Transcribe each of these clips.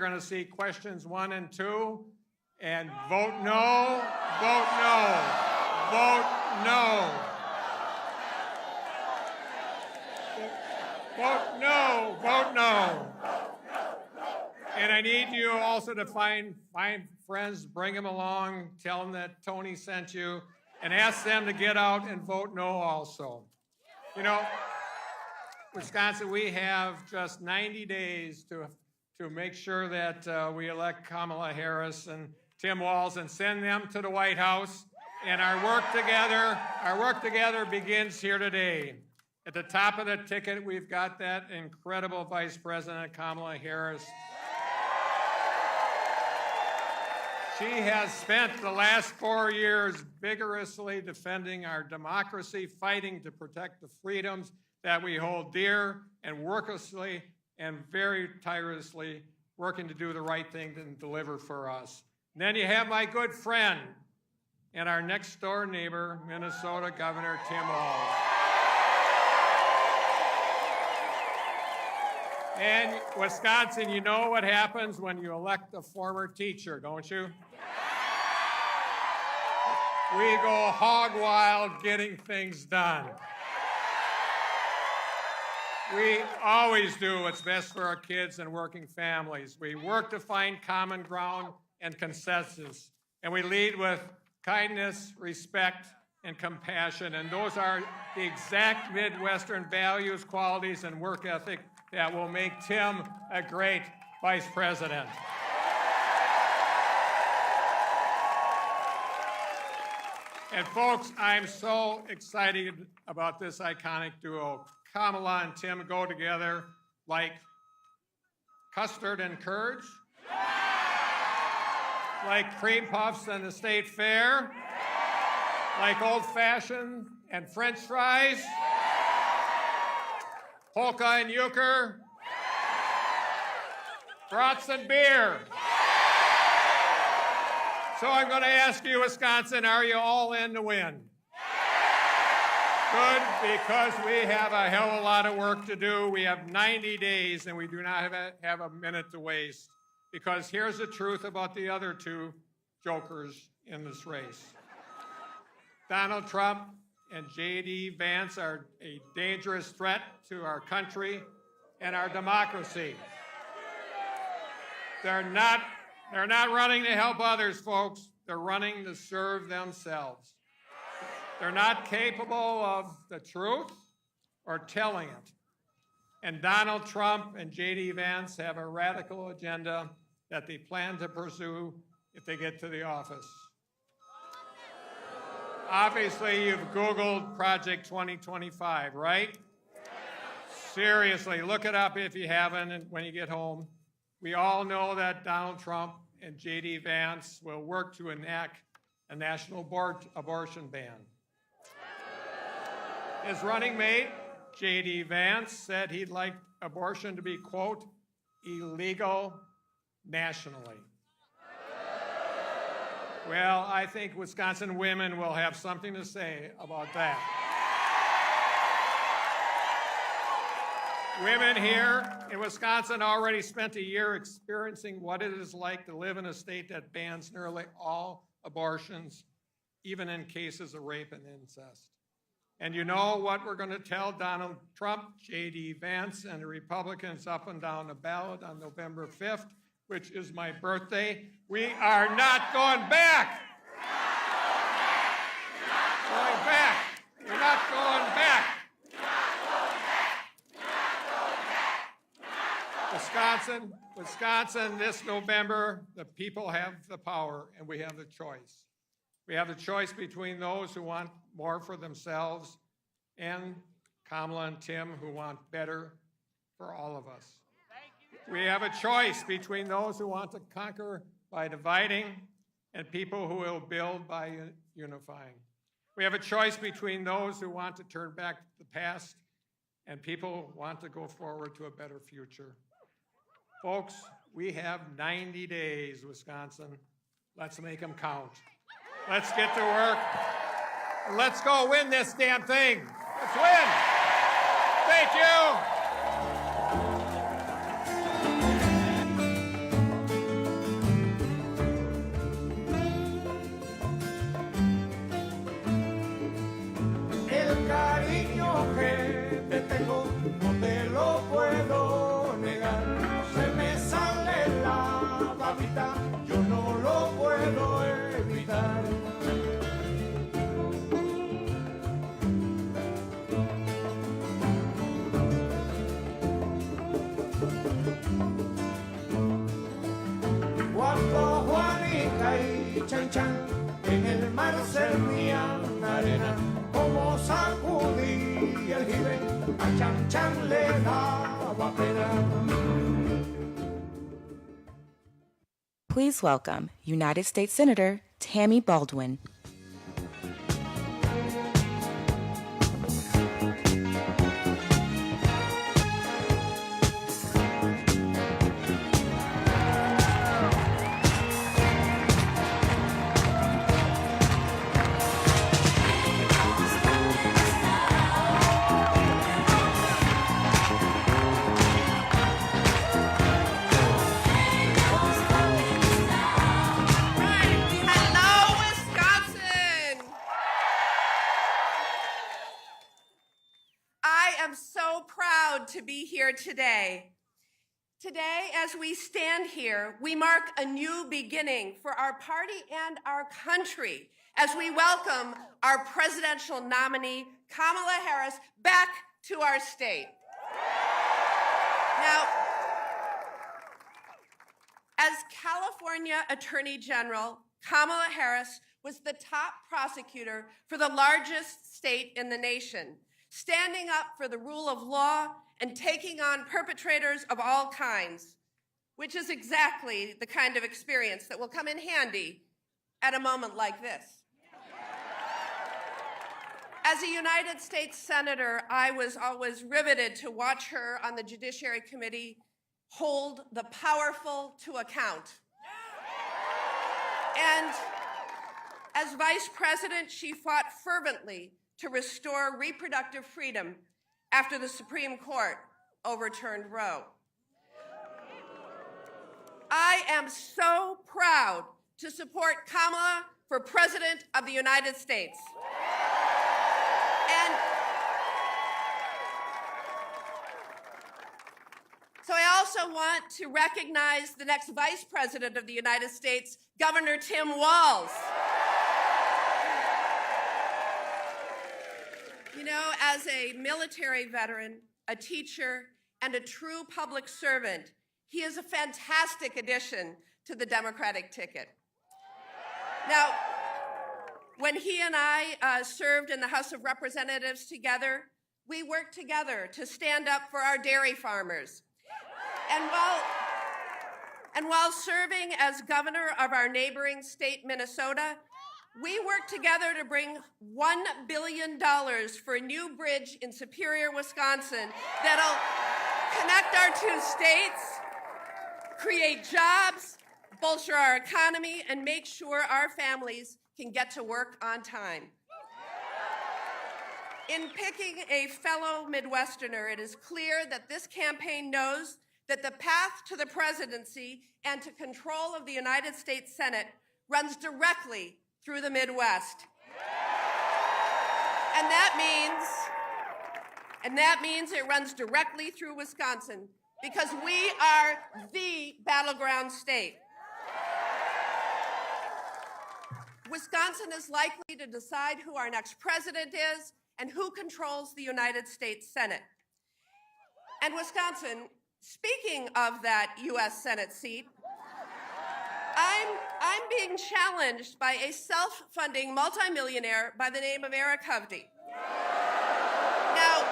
going to see questions 1 and 2, and vote no, vote no, vote no. Vote no, vote no. And I need you also to find friends, bring them along, tell them that Tony sent you, and ask them to get out and vote no also. You know, Wisconsin, we have just 90 days to make sure that we elect Kamala Harris and Tim Walz and send them to the White House. And our work together begins here today. At the top of the ticket, we've got that incredible Vice President Kamala Harris. She has spent the last 4 years vigorously defending our democracy, fighting to protect the freedoms that we hold dear, and worklessly and very tirelessly working to do the right thing and deliver for us. And then you have my good friend and our next door neighbor, Minnesota Governor Tim Walz. And Wisconsin, you know what happens when you elect a former teacher, don't you? We go hog wild getting things done. We always do what's best for our kids and working families. We work to find common ground and consensus, and we lead with kindness, respect, and compassion. And those are the exact Midwestern values, qualities, and work ethic that will make Tim a great vice president. And folks, I'm so excited about this iconic duo. Kamala and Tim go together like custard and courage, like cream puffs and the state fair, like old-fashioned and French fries, polka and euchre, brats and beer. So I'm going to ask you, Wisconsin, are you all in to win? Good, because we have a hell of a lot of work to do. We have 90 days, and we do not have a minute to waste. Because here's the truth about the other two jokers in this race. Donald Trump and J.D. Vance are a dangerous threat to our country and our democracy. They're not running to help others, folks. They're running to serve themselves. They're not capable of the truth or telling it. And Donald Trump and J.D. Vance have a radical agenda that they plan to pursue if they get to the office. Obviously, you've Googled Project 2025, right? Seriously, look it up if you haven't when you get home. We all know that Donald Trump and J.D. Vance will work to enact a national abortion ban. His running mate, J.D. Vance, said he'd like abortion to be, quote, illegal nationally. Well, I think Wisconsin women will have something to say about that. Women here in Wisconsin already spent a year experiencing what it is like to live in a state that bans nearly all abortions, even in cases of rape and incest. And you know what we're going to tell Donald Trump, J.D. Vance, and the Republicans up and down the ballot on November 5th, which is my birthday. We are not going back. Going back. We're not going back. Wisconsin, this November, the people have the power and we have the choice. We have the choice between those who want more for themselves and Kamala and Tim who want better for all of us. We have a choice between those who want to conquer by dividing and people who will build by unifying. We have a choice between those who want to turn back the past and people who want to go forward to a better future. Folks, we have 90 days, Wisconsin. Let's make them count. Let's get to work. And let's go win this damn thing. Let's win. Thank you. mamita, yo no lo puedo evitar. Cuando Juanita y Chan Chan en el mar servían arena, como sacudía el jibe, a Chan Chan le daba pena. Please welcome United States Senator Tammy Baldwin. To be here today. Today, as we stand here, we mark a new beginning for our party and our country as we welcome our presidential nominee, Kamala Harris, back to our state. Now, as California Attorney General, Kamala Harris was the top prosecutor for the largest state in the nation, standing up for the rule of law and taking on perpetrators of all kinds, which is exactly the kind of experience that will come in handy at a moment like this. As a United States Senator, I was always riveted to watch her on the Judiciary Committee hold the powerful to account. And as Vice President, she fought fervently to restore reproductive freedom after the Supreme Court overturned Roe. I am so proud to support Kamala for President of the United States. And so I also want to recognize the next Vice President of the United States, Governor Tim Walz. You know, as a military veteran, a teacher, and a true public servant, he is a fantastic addition to the Democratic ticket. Now, when he and I served in the House of Representatives together, we worked together to stand up for our dairy farmers. And while serving as governor of our neighboring state, Minnesota, we worked together to bring $1 billion for a new bridge in Superior, Wisconsin that'll connect our two states, create jobs, bolster our economy, and make sure our families can get to work on time. In picking a fellow Midwesterner, it is clear that this campaign knows that the path to the presidency and to control of the United States Senate runs directly through the Midwest. And that means it runs directly through Wisconsin because we are the battleground state. Wisconsin is likely to decide who our next president is and who controls the United States Senate. And Wisconsin, speaking of that U.S. Senate seat, I'm being challenged by a self-funding multimillionaire by the name of Eric Hovde. Now,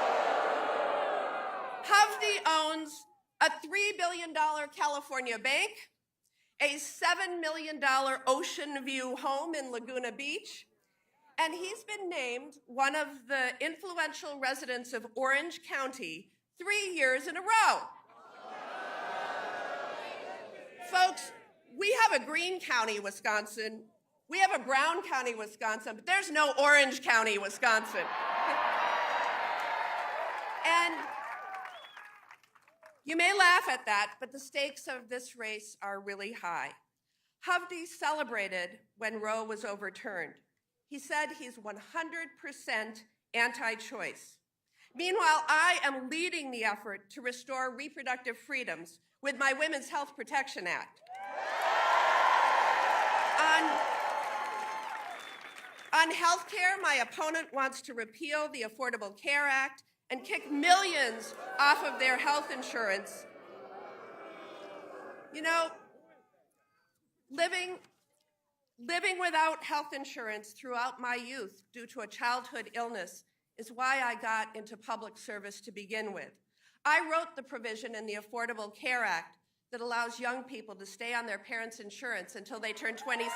Hovde owns a $3 billion California bank, a $7 million ocean view home in Laguna Beach, and he's been named one of the influential residents of Orange County 3 years in a row. Folks, we have a green county, Wisconsin. We have a brown county, Wisconsin, but there's no Orange County, Wisconsin. And you may laugh at that, but the stakes of this race are really high. Hovde celebrated when Roe was overturned. He said he's 100% anti-choice. Meanwhile, I am leading the effort to restore reproductive freedoms with my Women's Health Protection Act. On health care, my opponent wants to repeal the Affordable Care Act and kick millions off of their health insurance. You know, living without health insurance throughout my youth due to a childhood illness is why I got into public service to begin with. I wrote the provision in the Affordable Care Act that allows young people to stay on their parents' insurance until they turn 26.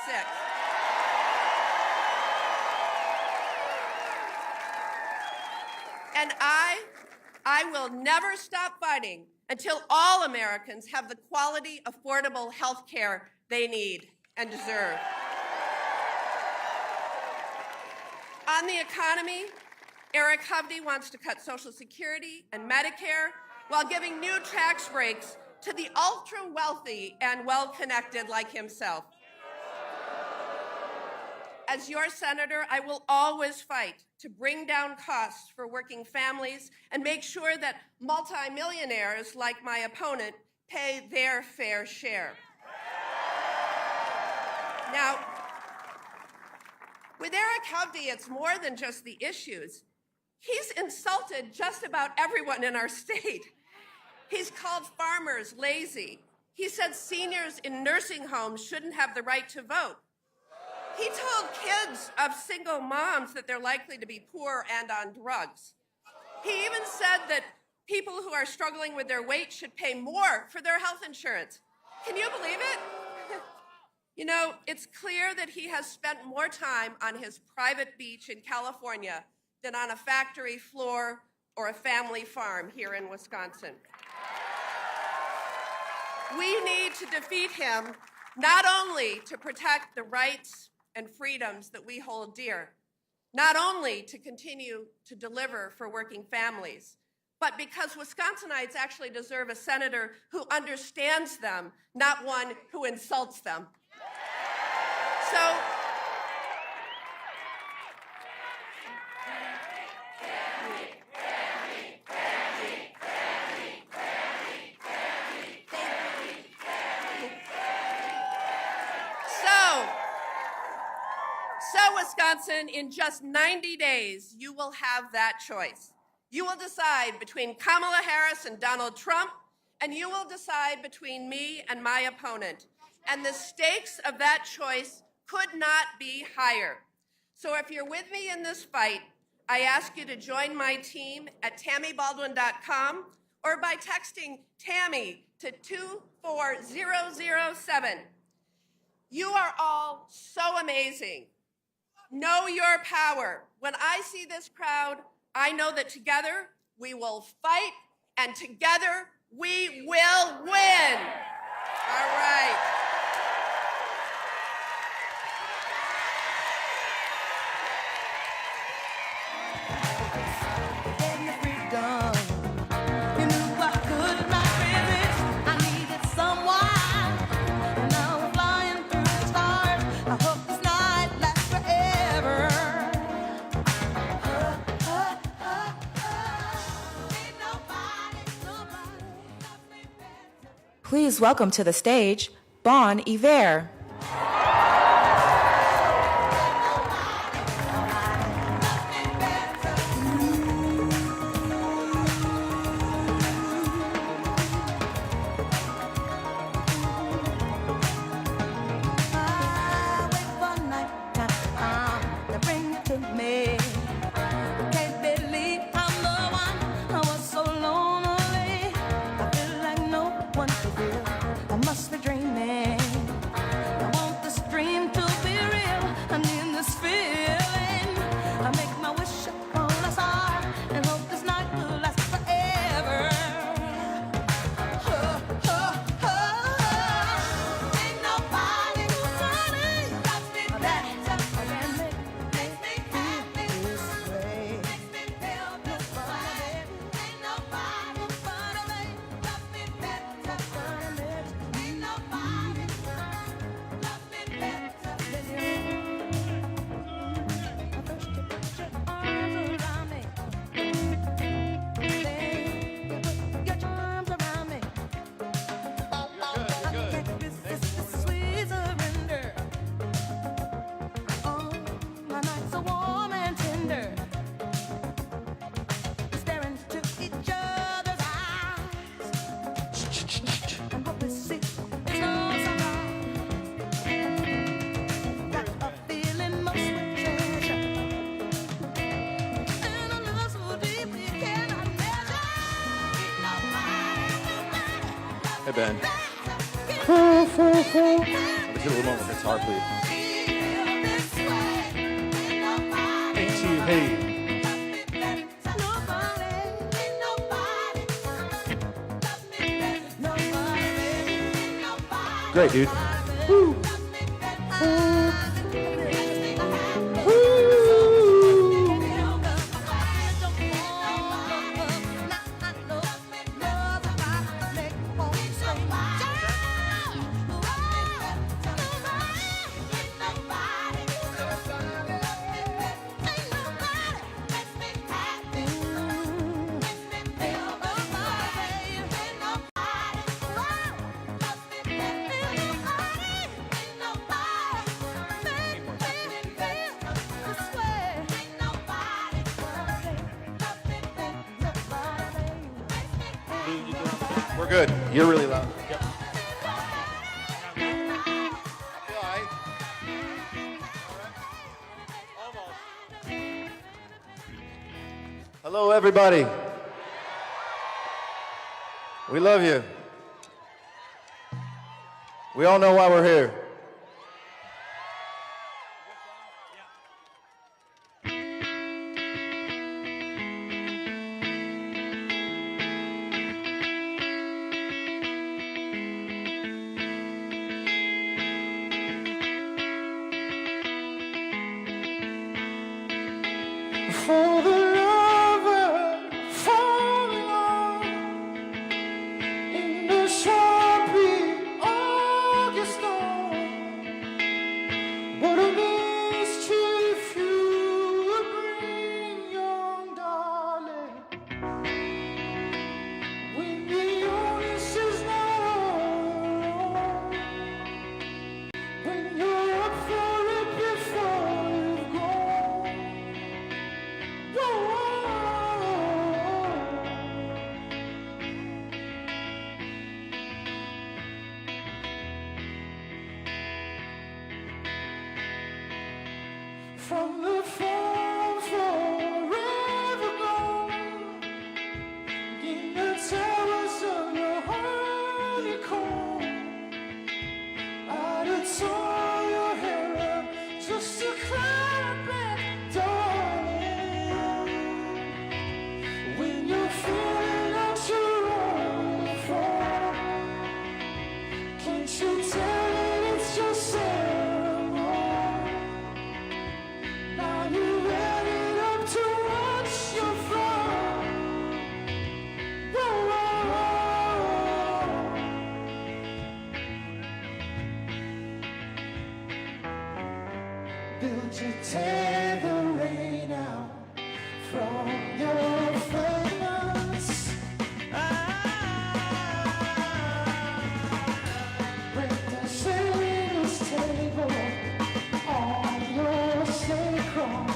And I will never stop fighting until all Americans have the quality, affordable health care they need and deserve. On the economy, Eric Hovde wants to cut Social Security and Medicare while giving new tax breaks to the ultra-wealthy and well-connected like himself. As your senator, I will always fight to bring down costs for working families and make sure that multimillionaires like my opponent pay their fair share. Now, with Eric Hovde, it's more than just the issues. He's insulted just about everyone in our state. He's called farmers lazy. He said seniors in nursing homes shouldn't have the right to vote. He told kids of single moms that they're likely to be poor and on drugs. He even said that people who are struggling with their weight should pay more for their health insurance. Can you believe it? You know, it's clear that he has spent more time on his private beach in California than on a factory floor or a family farm here in Wisconsin. We need to defeat him not only to protect the rights and freedoms that we hold dear, not only to continue to deliver for working families, but because Wisconsinites actually deserve a senator who understands them, not one who insults them. So Wisconsin, in just 90 days, you will have that choice. You will decide between Kamala Harris and Donald Trump, and you will decide between me and my opponent. And the stakes of that choice could not be higher. So if you're with me in this fight, I ask you to join my team at tammybaldwin.com or by texting Tammy to 24007. You are all so amazing. Know your power. When I see this crowd, I know that together we will fight and together we will win. All right. Please welcome to the stage, Bon Iver. Ben. Let me get a little more guitar, please. Hey. Great, dude. We're good. You're really loud. Yep. Hello, everybody. We love you. We all know why we're here. For the lover falling on in the swampy August storm. What a mischief you would bring, young darling, when the onus is not on your own. When you're up for it before you've gone. From the fall forever gone, in the towers of your honeycomb, I'd have torn your hair up just to climb back, darling. When you're feeling out your own fall, can't you tell that it's just ceremony? Now you're ready up to watch your fall. Whoa, whoa, whoa. Build your tether rain out from your fragrance. Break the sailor's table on your sacrum.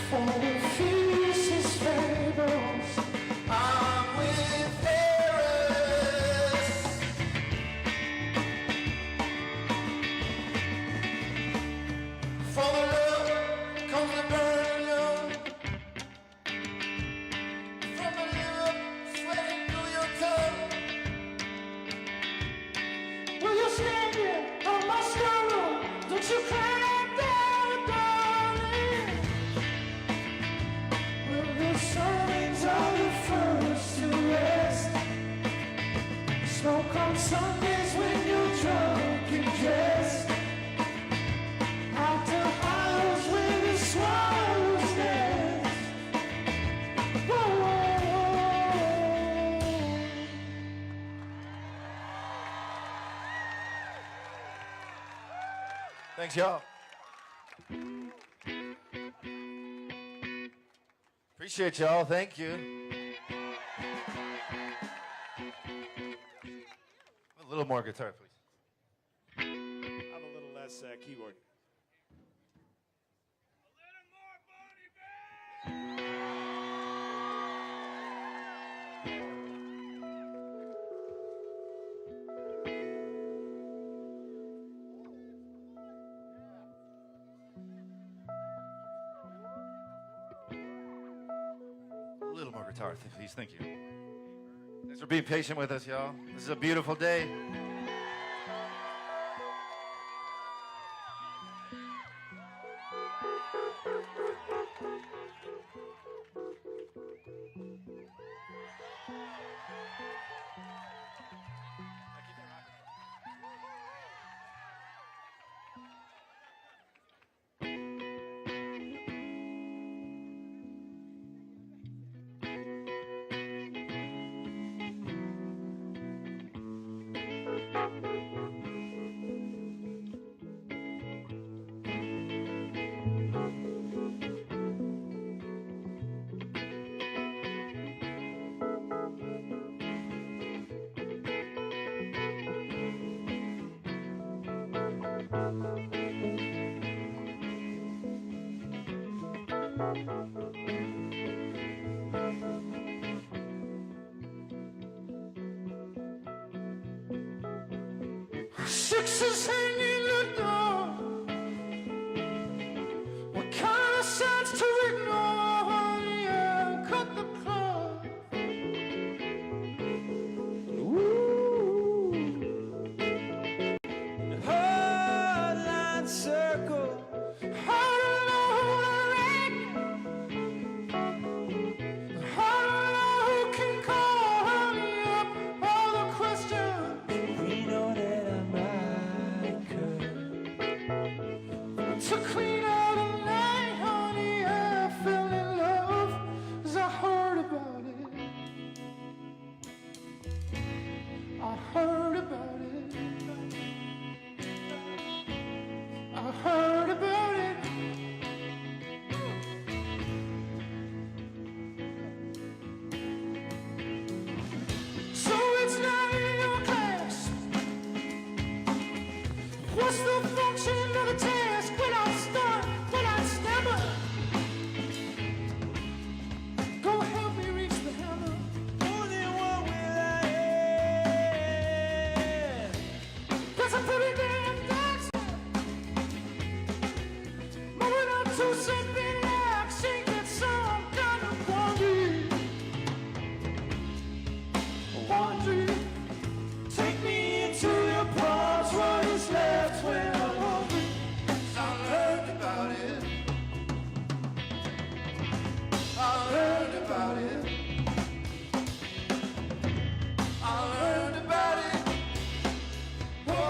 For the feast fables, I'm with Paris. For the love comes the burning love. From the lip sweating through your tongue. Will you stand here on my storeroom? Don't you cry down, darling. Will the sunbeams are the first to rest? Smoke on Sundays when you're drunk and dressed. Out to hollows where the swallows nest. Whoa, whoa, whoa. Thanks, y'all. Appreciate y'all. Thank you. A little more guitar, please. Have a little less keyboard. A little more guitar. guitar, please. Thank you. Thanks for being patient with us, y'all. This is a beautiful day. Sixes hanging the door. What kind of sense to ignore? Yeah, cut the cloth. Ooh. Hard line circle. I don't know who to rank. I don't know who can call me up all the questions. We know that I'm to clean out a night, honey, I fell in love as I heard about it. I heard about it. I heard about it. So it's not in your class. What's the function of the task? When I start, when I stammer, go help me reach the hammer. Only one will I have. That's a pretty damn dance. Moving up to something like singing some kind of wandering. Take me into your palms, what is left when I'm hungry. I learned about it. I learned about it. I learned about it. Whoa.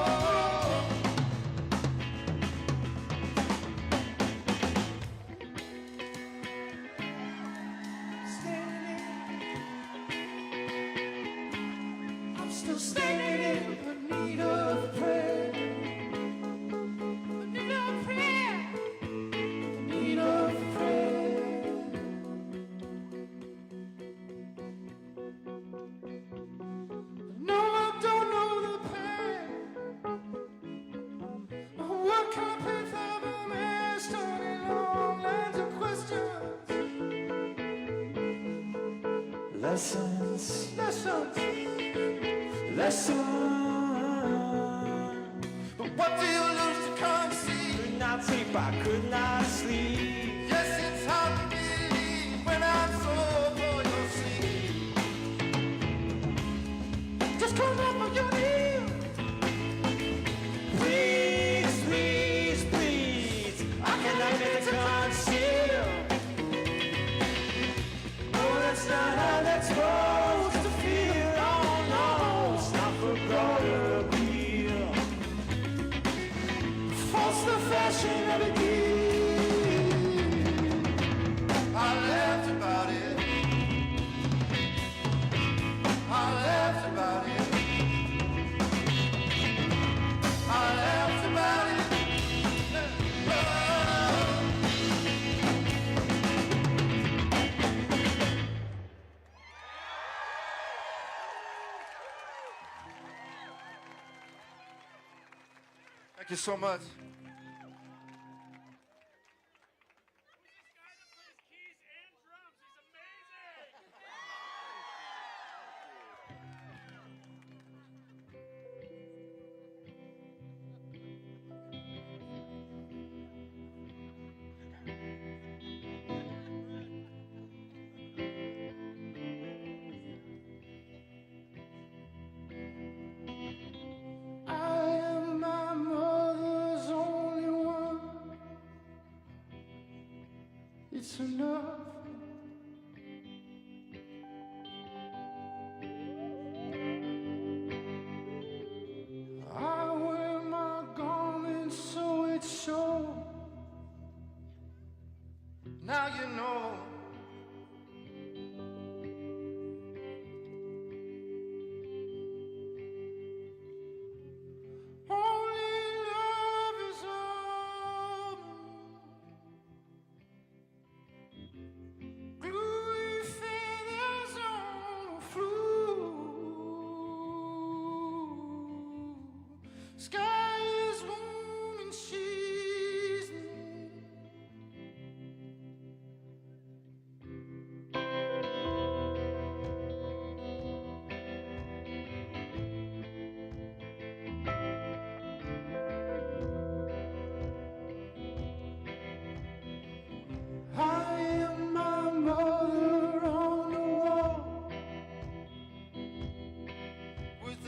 I'm still standing in the need of prayer. The need of prayer. The need of prayer. No, I don't know the pain. What kind of path have I missed? Turning long lines of questions. Lessons. Lessons. Lessons. But what do you lose to come see? Could not sleep, I could not sleep. Yes, it's hard to believe when I'm so for your sleep. Just come up on your knees. Please, please, please. I cannot get to conceal. No, that's not how that's supposed to feel. Oh no, it's not for broader appeal. False the fashion of a deal. I laughed about it. I laughed about it. I laughed about it. Thank you so much.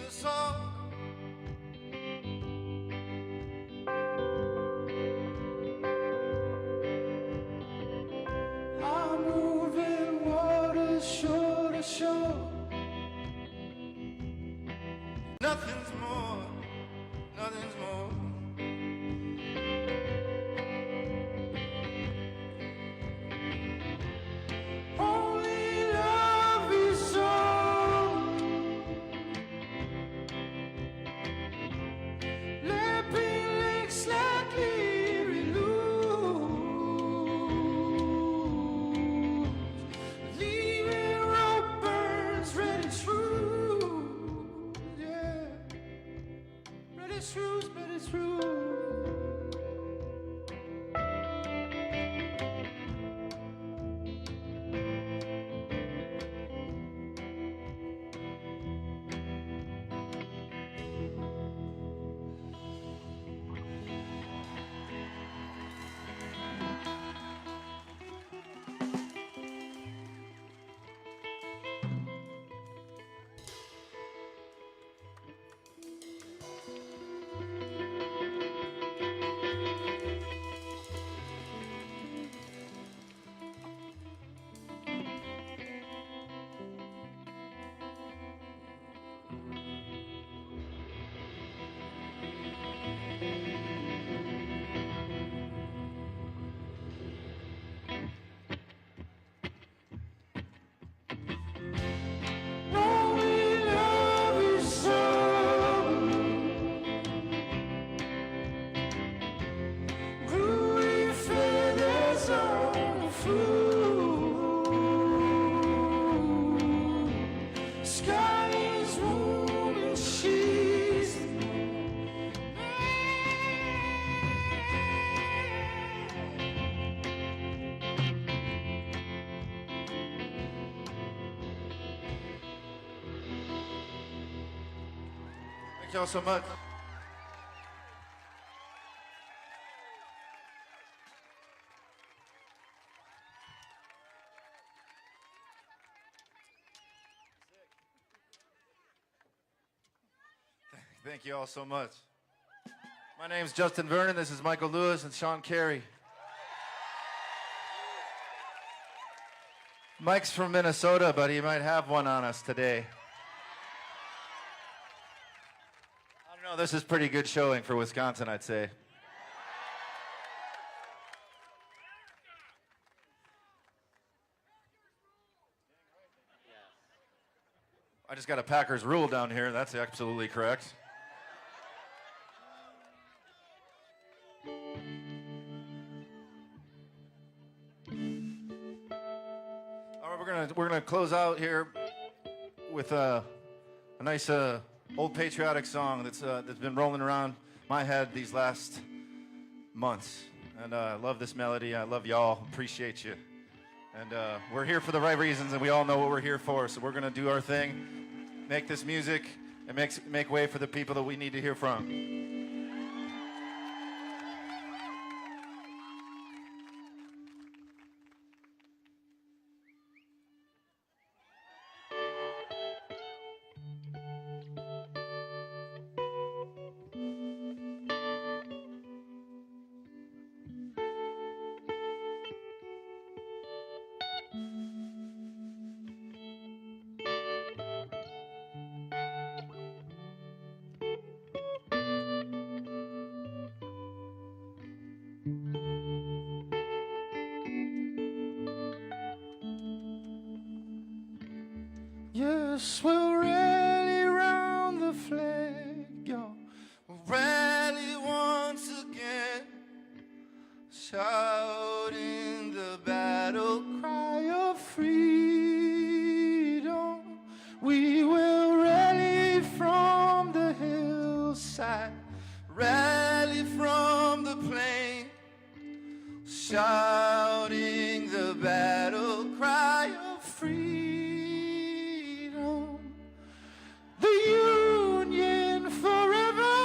us all. I'm moving water shore to shore. Nothing's more, nothing's more. Only love is all. Lapping lakes like Leary Lou, leaving rope burns ready true. Yeah, ready true, ready true. Only love is all. Growing feathers on the food. Sky is warm and she's Thank y'all so much. Thank you all so much. My name's Justin Vernon. This is Michael Lewis and Sean Carey. Mike's from Minnesota, but he might have one on us today. I don't know, this is pretty good showing for Wisconsin, I'd say. I just got a Packers rule down here. That's absolutely correct. All right, we're gonna close out here with a nice old patriotic song that's been rolling around my head these last months, and I love this melody. I love y'all. Appreciate you. And we're here for the right reasons, and we all know what we're here for. So we're gonna do our thing, make this music, and make way for the people that we need to hear from. Yes, we'll rally round the flag, y'all. Rally once again, shouting the battle Cry of freedom. We will rally from the hillside. rally from the plain, shouting the battle cry of Freedom. The Union forever.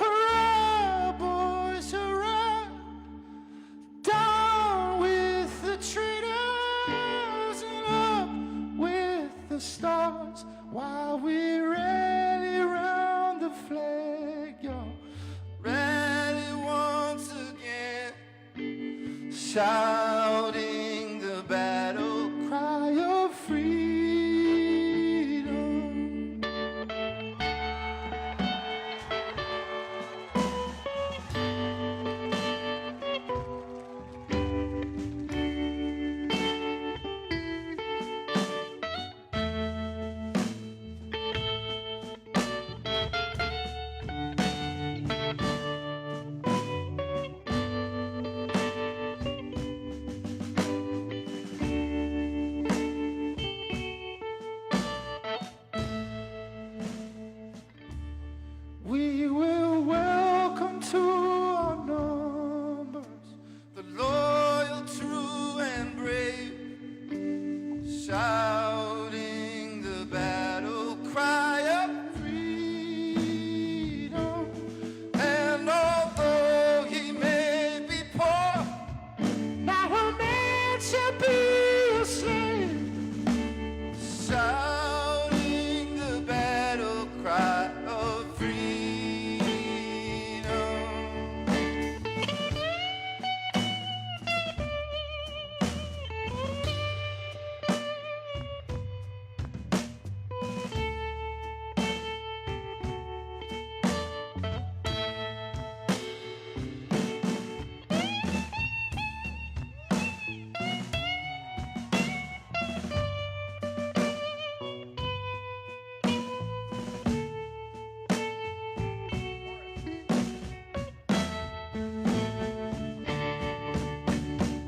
Hurrah, boys, hurrah. Down with the traitors and up with the stars while we rally. flag, you're ready once again, shouting the battle cry of freedom. We will welcome to our numbers the loyal, true, and brave, shouting the battle cry of freedom. And although he may be poor, not a man shall be a slave, shouting the battle cry of freedom.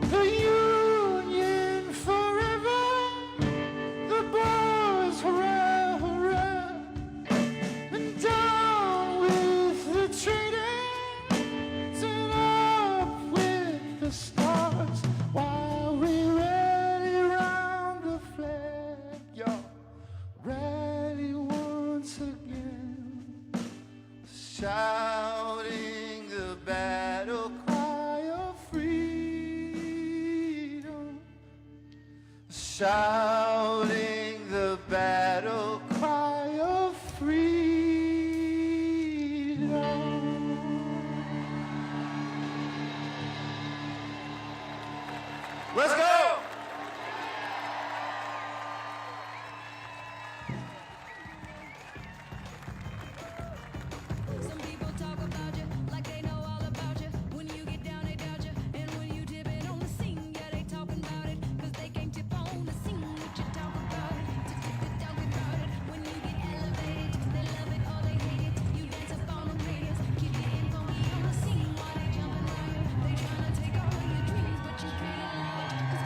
The Union forever, the boys hurrah, hurrah, and down with the traitors and up with the stars, while we rally round the flag, y'all rally once again, shouting the battle cry of freedom, shouting the battle cry of freedom. Let's go! Some people talk about you like they know all about you. When you get down, they doubt you. And when you dip it on the scene, yeah, they talking about it. Cause they can't tip on the scene what you talk about it. Talking about it. When you get elevated, they love it or they hate it. You dance up on them haters. Keep getting funky on the scene while they jumping on you. They trying to take all of your dreams, but you can't allow it. Cause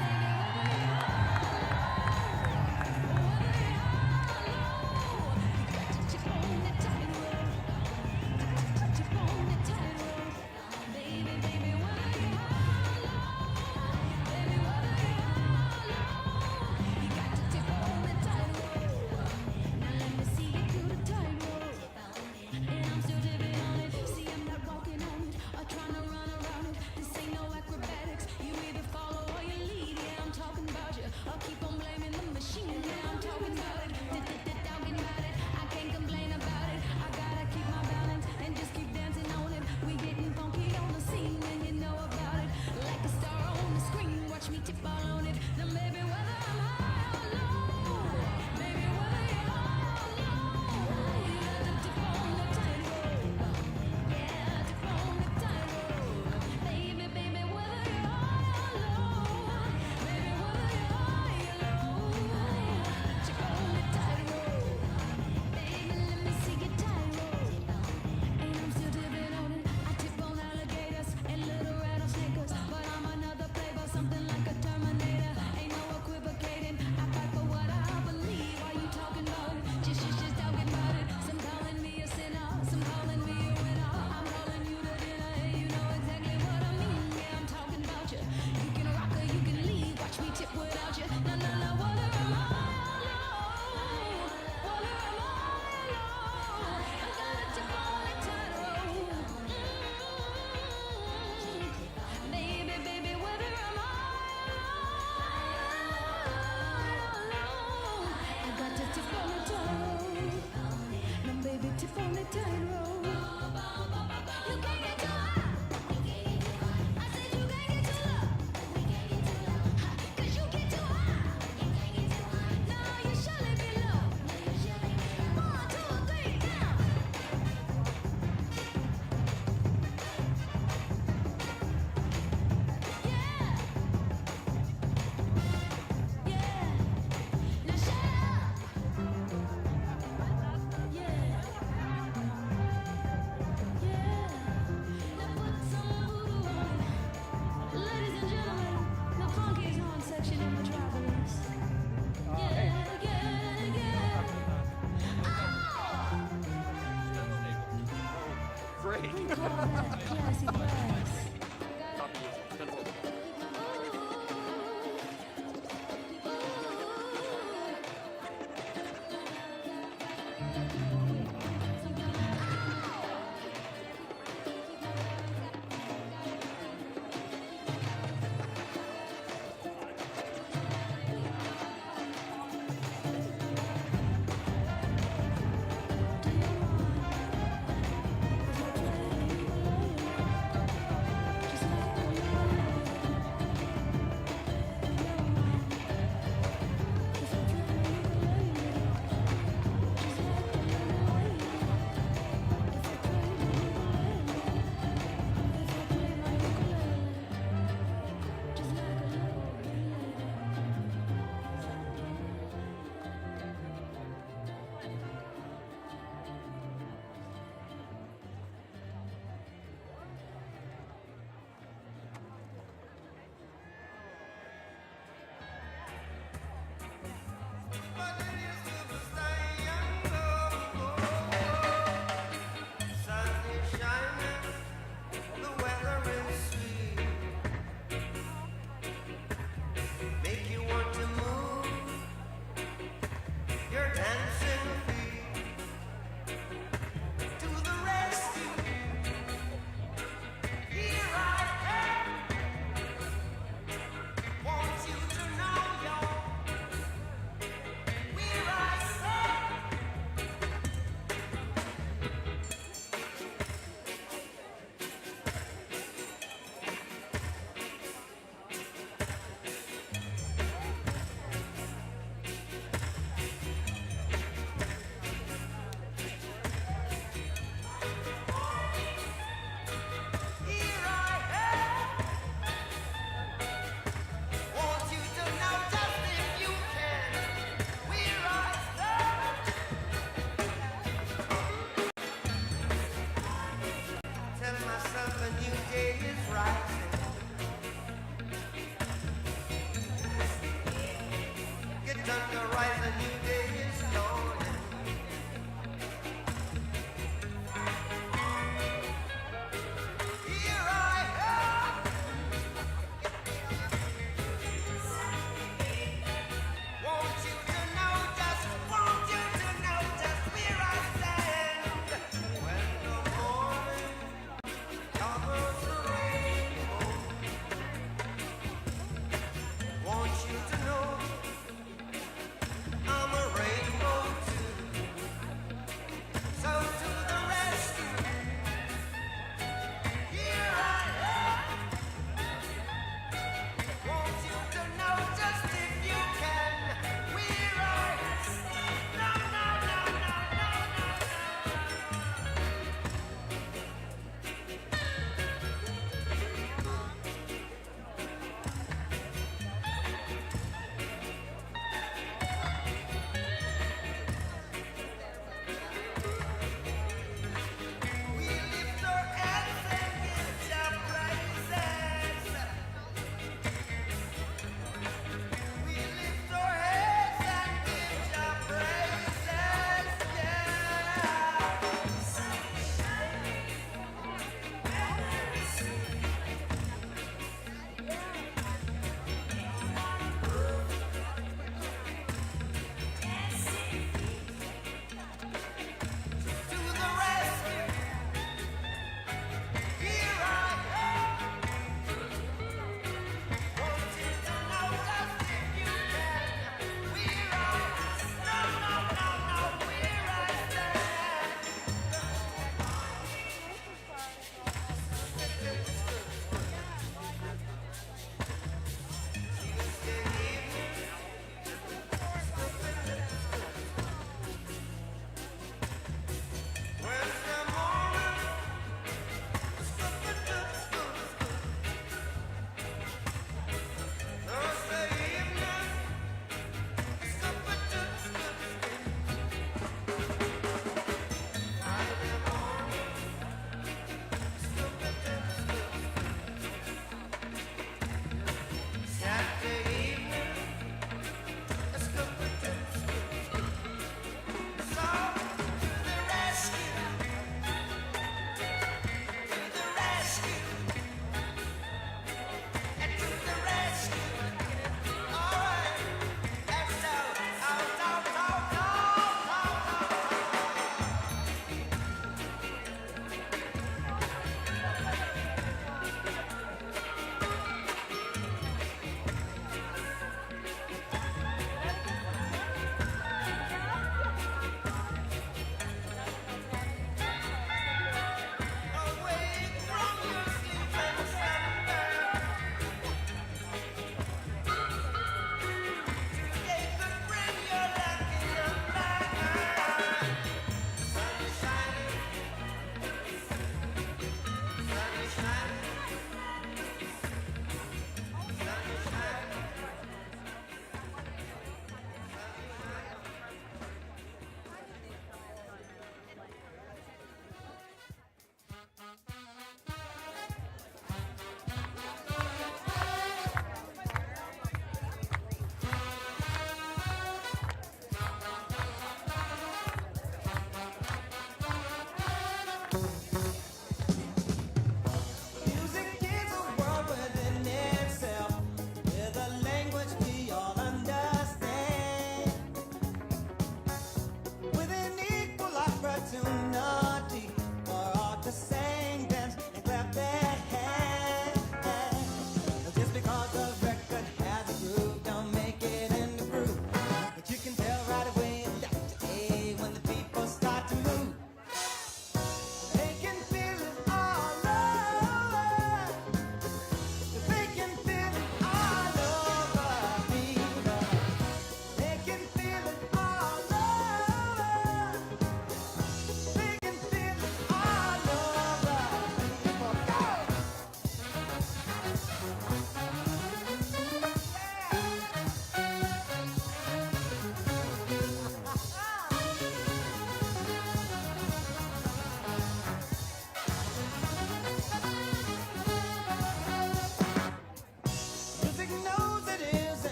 baby, tip on the tightrope. great. Classy class.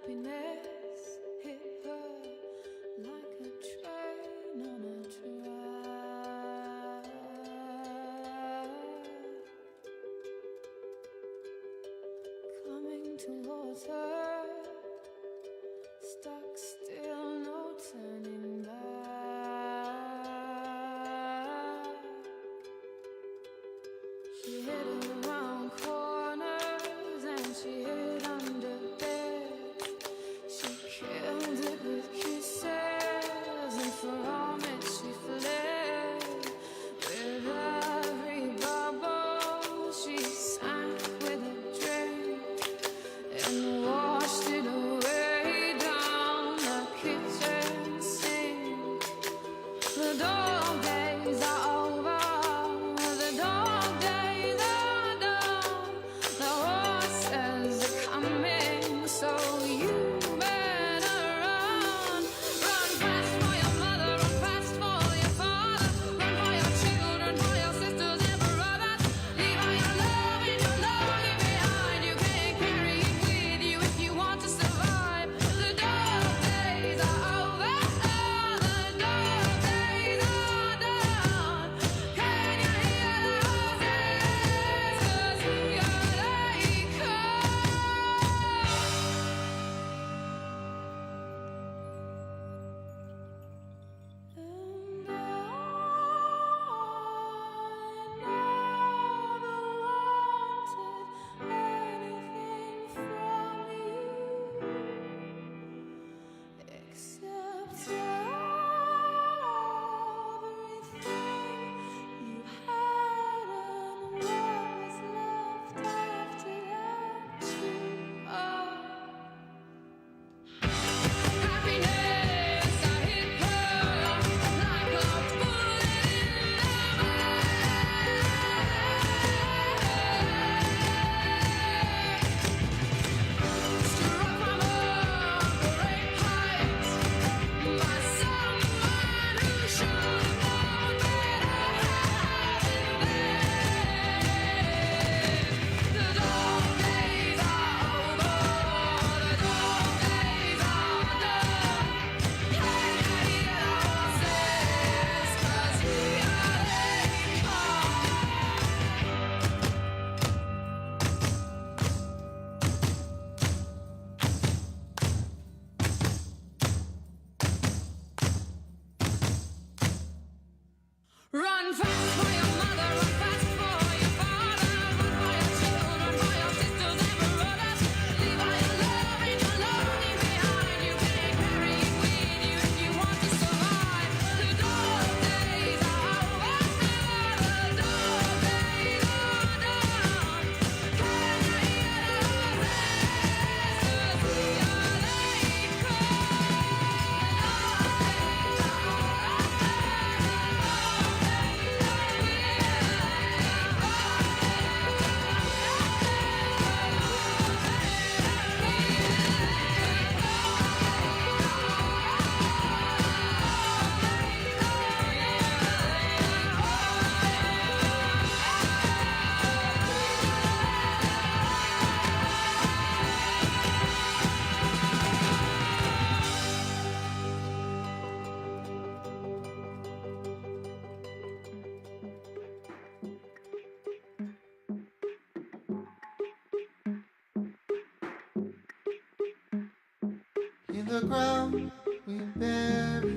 happiness hit her like a train on a track. Coming towards her, stuck still, no turning back. She hid around corners and she hid under beds. She killed it with kisses and from it she fled. With every bubble she sank with a drink and washed it away down the kitchen sink. The dog days are over, the dog days are done. The horses are coming, so you better run. Run fast for your mother, run fast for your father, run for your children, for your sisters and brothers. Leave all your love and your longing behind. You can't carry it with you if you want to survive. The dog days are over, the dog days are done. Can you hear the horses? 'Cause here they come. And I never wanted anything from you except everything you had and what was left after that too. Happiness, I hit her like a bullet in the struck from a great height by someone who should have known better. The dog days are over, the dog days are done. Can you hear the horses? 'Cause here they come. Run fast for your mother, run fast for your father, run for your children, for your sisters and brothers. Leave all your love and your longing behind. You can't carry it with you if you want to survive. The dog days are over, the dog days are done. Can you hear the horses? 'Cause here they come. In the ground we bury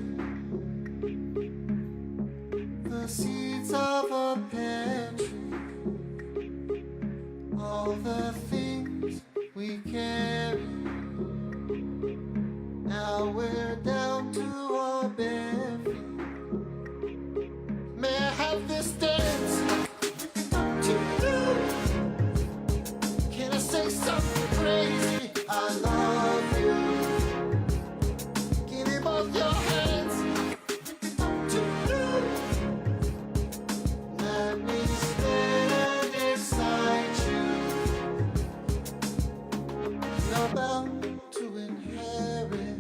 the seeds of a pantry, all the things we carry. Now we're down to our bare feet. May I have this dance to you? Can I say something crazy? I love you. Give me both your hands to you. Let me stand beside you. You're bound to inherit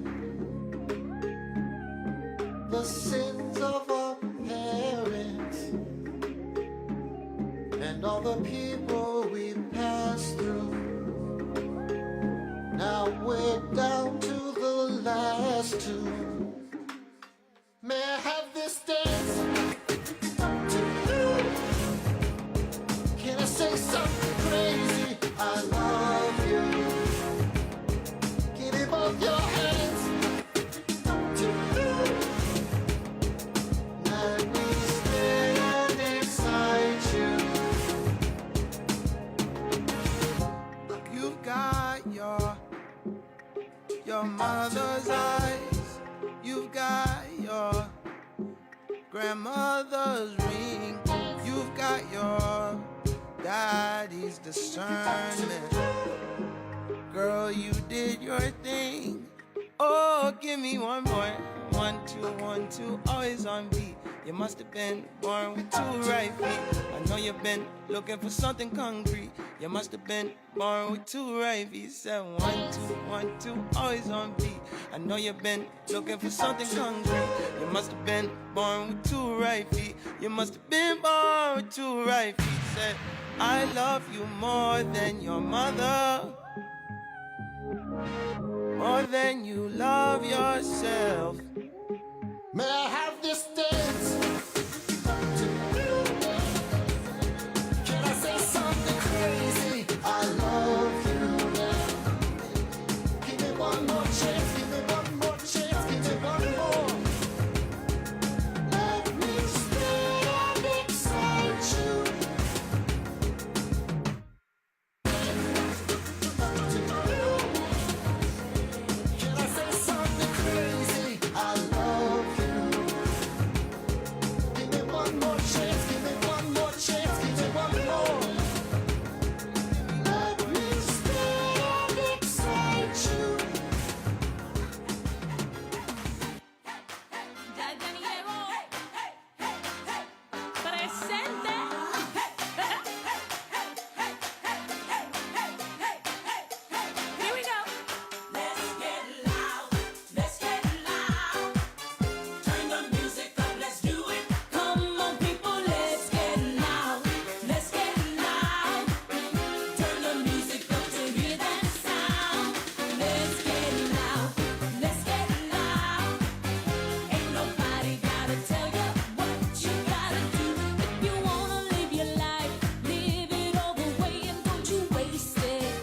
the sins of our parents and all the people we passed through. Now we're down you. May I have this dance to you? Can I say something crazy? I love you. Give me both your hands to you. Let me stand inside you. You've got your mother's eyes. You've got your grandmother's ring. You've got your daddy's discernment. Girl, you did your thing. Oh, give me one more. 1, 2, 1, 2, always on beat. You must have been born with 2 right feet. I know you've been looking for something concrete. You must have been born with 2 right feet. Said 1, 2, 1, 2, always on beat. I know you've been looking for something concrete. You must have been born with 2 right feet. You must have been born with 2 right feet. Said, I love you more than your mother, more than you love yourself. May I have this dance to you? Can I say something crazy? I love you. Give me one more chance, give me one more chance, give me one more. Let me stand beside you. To you. Can I say something crazy? I love you. Give me one more chance, give me one more chance, give me one more. Let me stand beside you. Ya ni llegó. Presente. Here we go. Let's get loud. Let's get loud. Turn the music up. Let's do it. Come on, people. Let's get loud. Let's get loud. Turn the music up to hear that sound. Let's get loud. Let's get loud. Ain't nobody gotta tell you what you gotta do. If you wanna live your life, live it all the way and don't you waste it.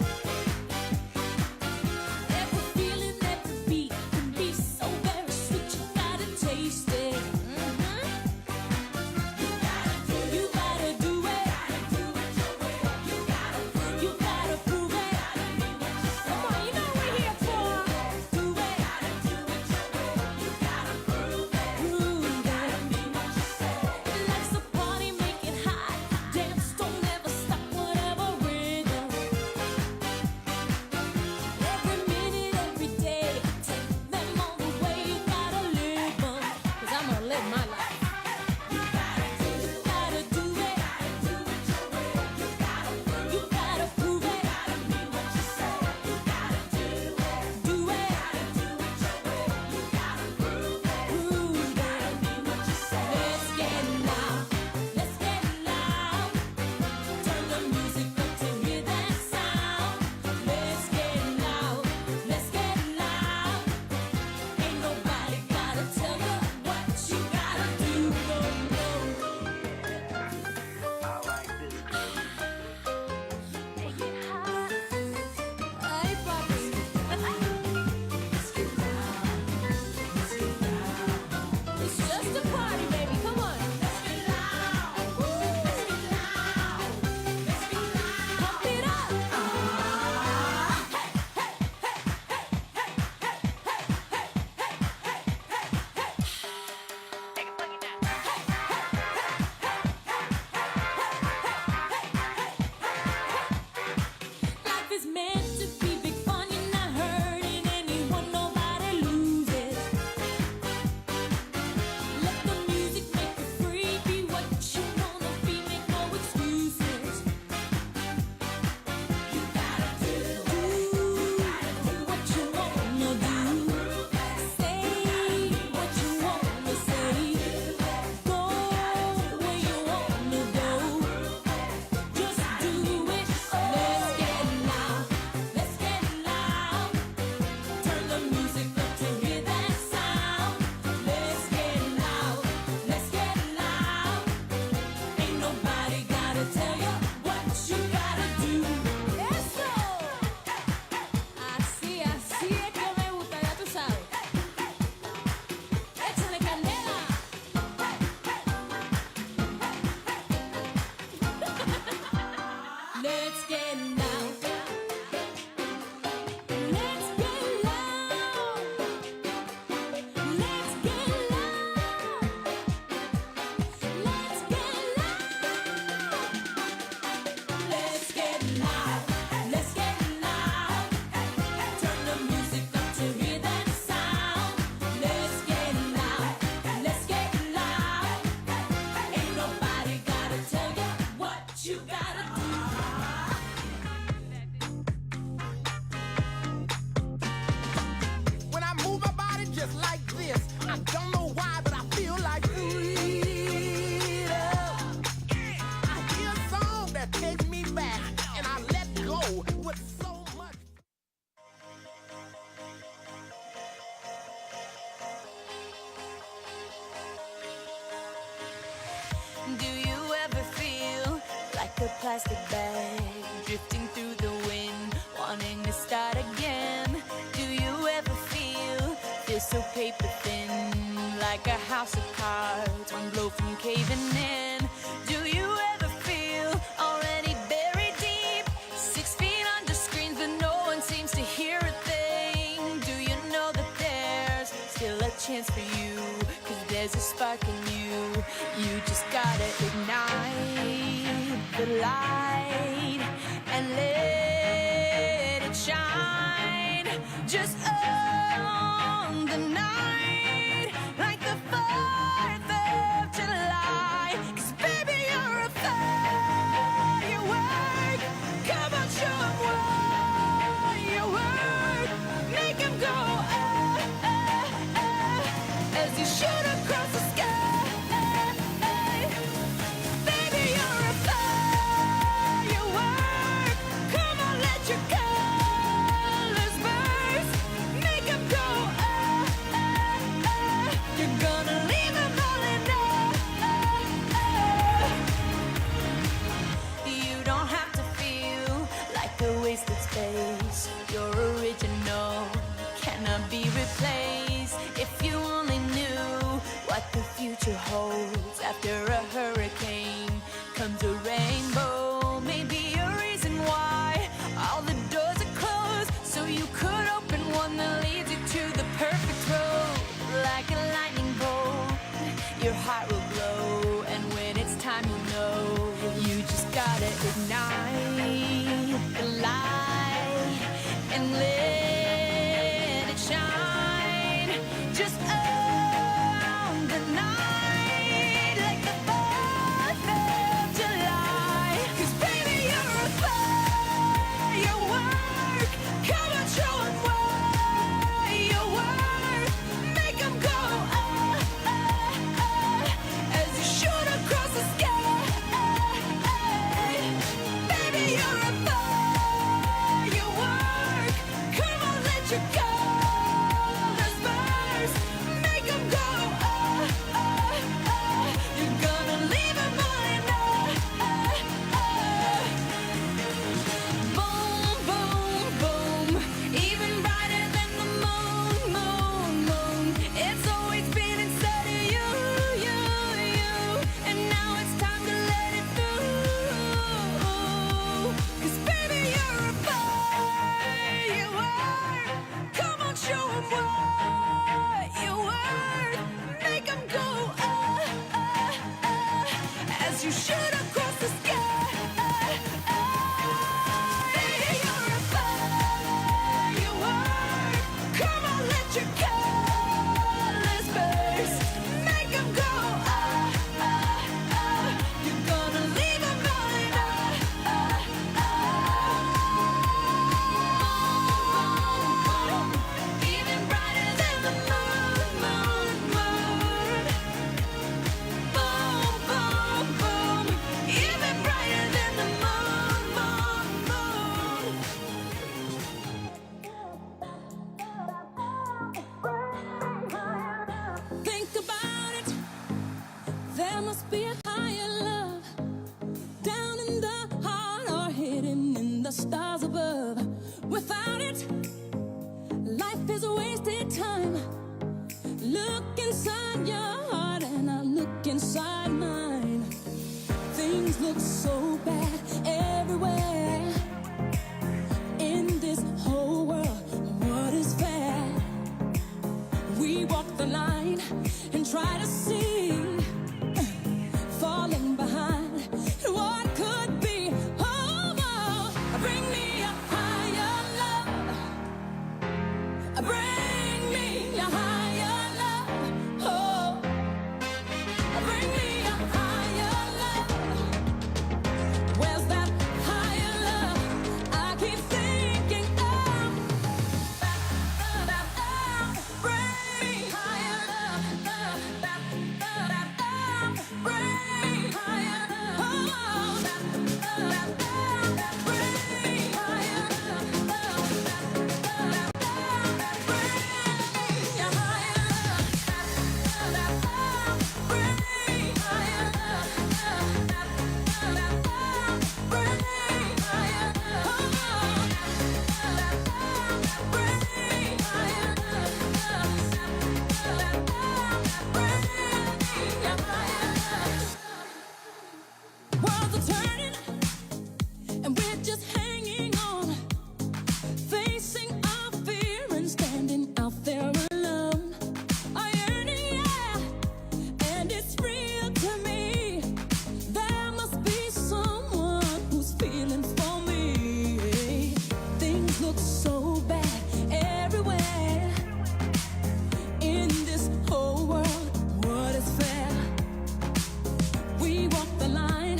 Every feeling, every beat can be so very sweet. You gotta taste it. You gotta do it. You gotta prove it. Come on, you know what we're here for. Do it. Prove it. Let's the party, make it hot. Dance, don't ever stop, whatever rhythm. Every minute, every day, take them all the way. You gotta live 'em, 'cause I'm gonna live my life. You gotta do it. You gotta prove it. Do it. Prove it. Let's get loud. Let's get loud. Turn the music up to hear that sound. Let's get loud. Let's get loud. Ain't nobody gotta tell you what you gotta do. No, no. Make it hot. Ay, papi. It's just a party, baby. Come on. Let's get loud. Let's get loud. Let's get loud. Pump it up. Life is meant to be big fun. You're not hurting anyone. Nobody loses. Let the music make you free. Be what you wanna be. Make no excuses. You gotta do what you wanna do. Say what you wanna say. Go where you wanna go. Just do it. Let's get loud. Let's get plastic bag, drifting through the wind, wanting to start again. Do you ever feel so paper thin, like a house of cards, one blow from caving in? Do you ever feel already buried deep, 6 feet under screens, but no one seems to hear a thing? Do you know that there's still a chance for you, 'cause there's a spark in you. You just gotta ignite the light and let it shine. Just on the night, like the 4th of July. 'Cause baby, you're a firework. Come on, show 'em what you work. Make 'em go, as you shoot across the sky. Baby, you're a firework. Come on, let your colors burst. Make 'em go, you're gonna leave 'em all in You don't have to feel like a wasted space. You're original, cannot be replaced. If you only knew what the future holds. After a hurricane comes a rainbow. Maybe a reason why all the doors are closed, so you could open one that leads you to the perfect road. Like a lightning bolt, your heart will glow, and when it's time, you'll know. You just gotta ignite the light and let it shine. Just on the night, like the 4th of July. 'Cause baby, you're a firework. Come on, show 'em what you work. Make 'em go, as you shoot across the sky. Baby, you're a firework. Come on, let your colors burst. Make 'em go, you're gonna leave 'em all in Boom, boom, boom, even brighter than the moon, moon, moon. It's always been inside of you, you, you, and now it's time to let it through. 'Cause baby, you're a firework. Come on, show 'em what you worth. Make 'em go, as you shoot across the sky. Baby, you're a firework. Come on, let your colors burst. Make 'em go, you're gonna leave 'em all in even brighter than the moon, moon, moon. Boom, boom, boom, even brighter than the moon, moon, moon. Think about it. There must be a higher love down in the heart or hidden in the stars above. Without it, life is a wasted time. Look inside your heart and I look inside mine. Things look so bad everywhere. In this whole world, what is fair? We walk the line and try to see, falling behind what could be. Oh, bring me a higher love. Bring me a higher love. Oh, bring me a higher love. Where's that higher love? I keep thinking of. Bring me higher love. Bring me higher love. looks so bad everywhere in this whole world. What is fair? We walk the line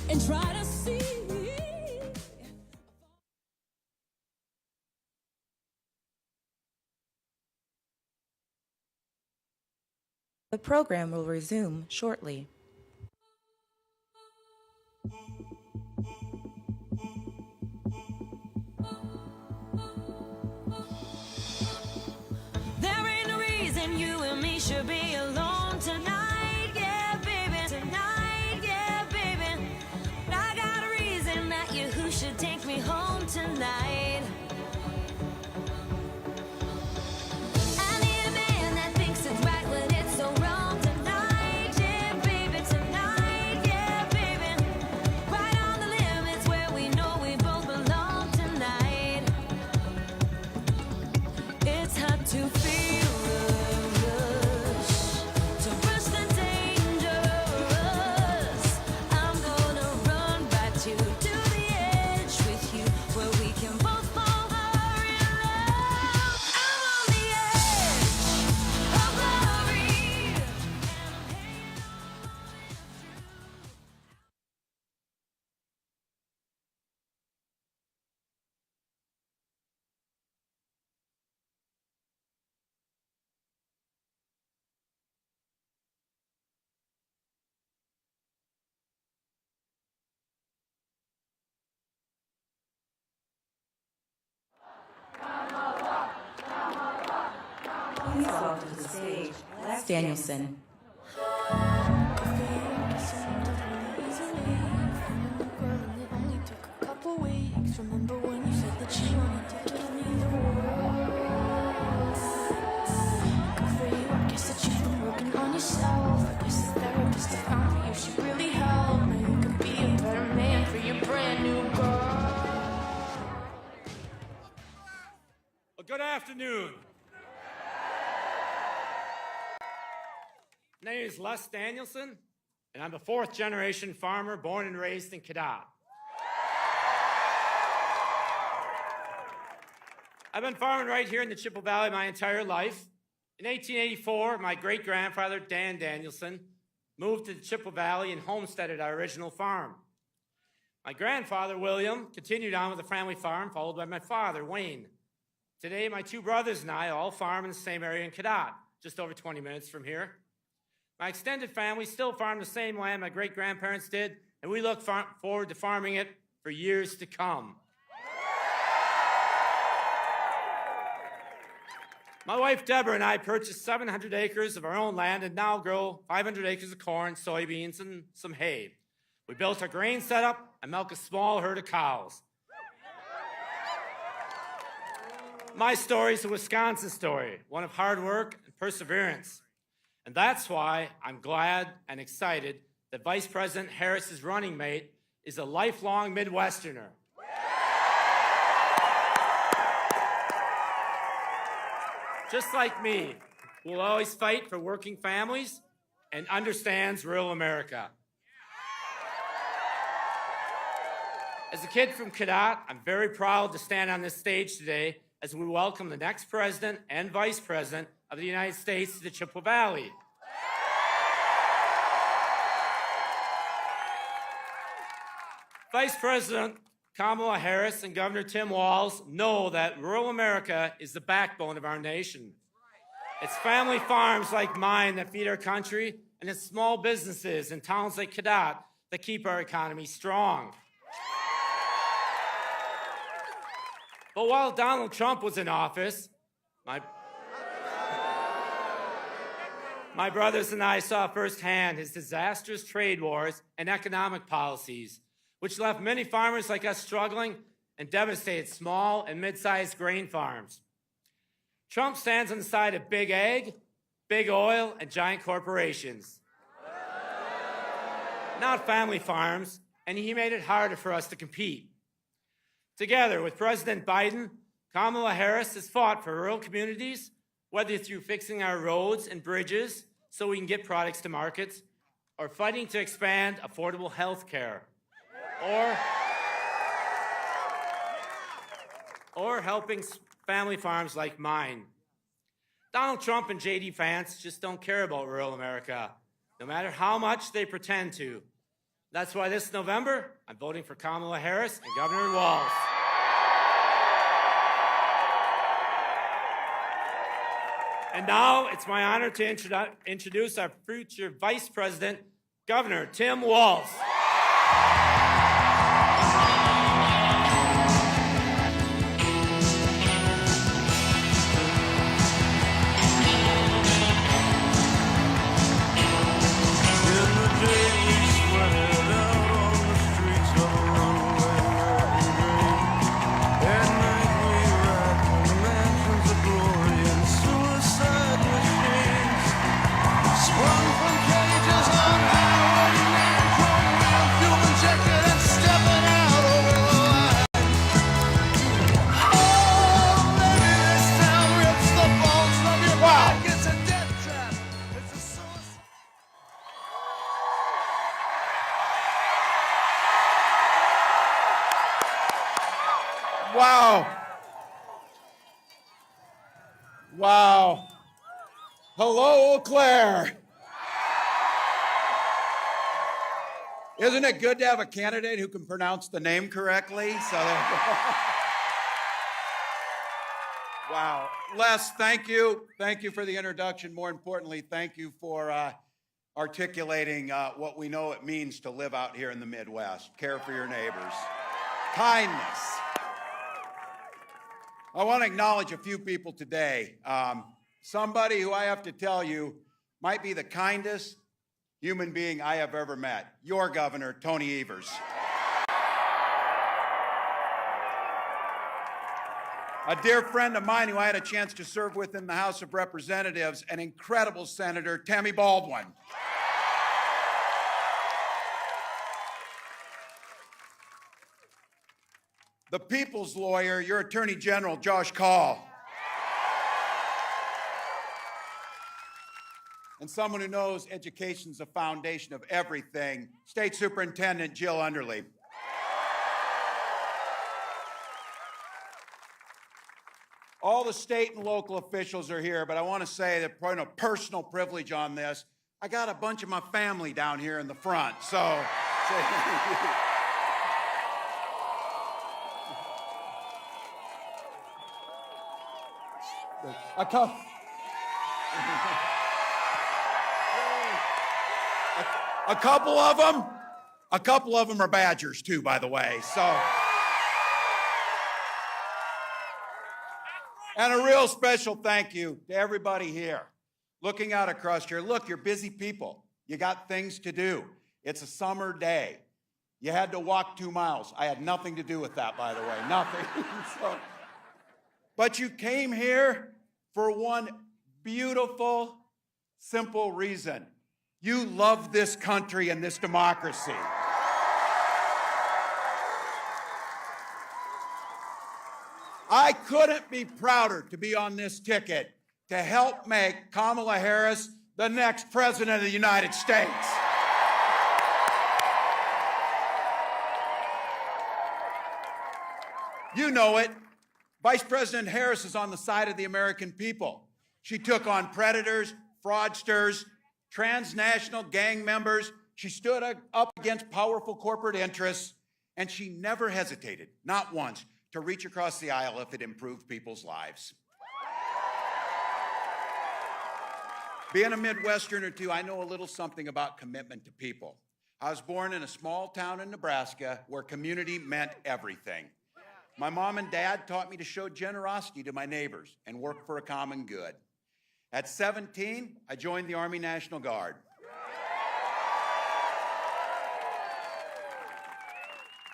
and try to see. The program will resume shortly. There ain't no reason you and me should be alone tonight, yeah, baby. Tonight, yeah, baby. But I got a reason that you who should take me home tonight. I need a man that thinks it's right when it's so wrong tonight, yeah, baby. Tonight, yeah, baby. Right on the limits where we know we both belong tonight. It's hard to feel the rush, to rush the dangerous. I'm gonna run back to the edge with you, where we can both fall in love. I'm on the edge of glory, and I'm hanging on to. Please welcome to the stage, Danielson. Remember when you said that you wanted to give me the world? Good for you, I guess that you've been working on yourself. I guess the therapist I found for you should really help. Now you could be a better man for your brand new girl. Well, good afternoon. My name is Les Danielson, and I'm a fourth-generation farmer born and raised in Cadott. I've been farming right here in the Chippewa Valley my entire life. In 1884, my great-grandfather, Dan Danielson, moved to the Chippewa Valley and homesteaded our original farm. My grandfather, William, continued on with the family farm, followed by my father, Wayne. Today, my two brothers and I all farm in the same area in Cadott, just over 20 minutes from here. My extended family still farm the same land my great-grandparents did, and we look forward to farming it for years to come. My wife, Deborah, and I purchased 700 acres of our own land and now grow 500 acres of corn, soybeans, and some hay. We built a grain setup and milk a small herd of cows. My story is a Wisconsin story, one of hard work and perseverance. And that's why I'm glad and excited that Vice President Harris's running mate is a lifelong Midwesterner. Just like me, who will always fight for working families and understands rural America. As a kid from Cadott, I'm very proud to stand on this stage today as we welcome the next President and Vice President of the United States to the Chippewa Valley. Vice President Kamala Harris and Governor Tim Walz know that rural America is the backbone of our nation. It's family farms like mine that feed our country, and it's small businesses in towns like Cadott that keep our economy strong. But while Donald Trump was in office, my brothers and I saw firsthand his disastrous trade wars and economic policies, which left many farmers like us struggling and devastated small and mid-sized grain farms. Trump stands on the side of big ag, big oil, and giant corporations. Not family farms, and he made it harder for us to compete. Together with President Biden, Kamala Harris has fought for rural communities, whether through fixing our roads and bridges so we can get products to markets, or fighting to expand affordable health care, or helping family farms like mine. Donald Trump and J.D. Vance just don't care about rural America, no matter how much they pretend to. That's why this November, I'm voting for Kamala Harris and Governor Walz. And now it's my honor to introduce our future Vice President, Governor Tim Walz. Wow. Wow. Hello, Eau Claire. Isn't it good to have a candidate who can pronounce the name correctly? So wow. Les, thank you. Thank you for the introduction. More importantly, thank you for articulating what we know it means to live out here in the Midwest. Care for your neighbors. Kindness. I want to acknowledge a few people today. Somebody who I have to tell you might be the kindest human being I have ever met. Your governor, Tony Evers. A dear friend of mine who I had a chance to serve with in the House of Representatives, an incredible senator, Tammy Baldwin. The people's lawyer, your Attorney General, Josh Kaul. And someone who knows education's the foundation of everything, State Superintendent Jill Underly. All the state and local officials are here, but I want to say that point of personal privilege on this, I got a bunch of my family down here in the front, so. A couple of them are Badgers too, by the way, so. And a real special thank you to everybody here. Looking out across here, look, you're busy people. You got things to do. It's a summer day. You had to walk 2 miles. I had nothing to do with that, by the way, nothing. So, but you came here for one beautiful, simple reason. You love this country and this democracy. I couldn't be prouder to be on this ticket to help make Kamala Harris the next president of the United States. You know it. Vice President Harris is on the side of the American people. She took on predators, fraudsters, transnational gang members. She stood up against powerful corporate interests, and she never hesitated, not once, to reach across the aisle if it improved people's lives. Being a Midwesterner too, I know a little something about commitment to people. I was born in a small town in Nebraska where community meant everything. My mom and dad taught me to show generosity to my neighbors and work for a common good. At 17, I joined the Army National Guard.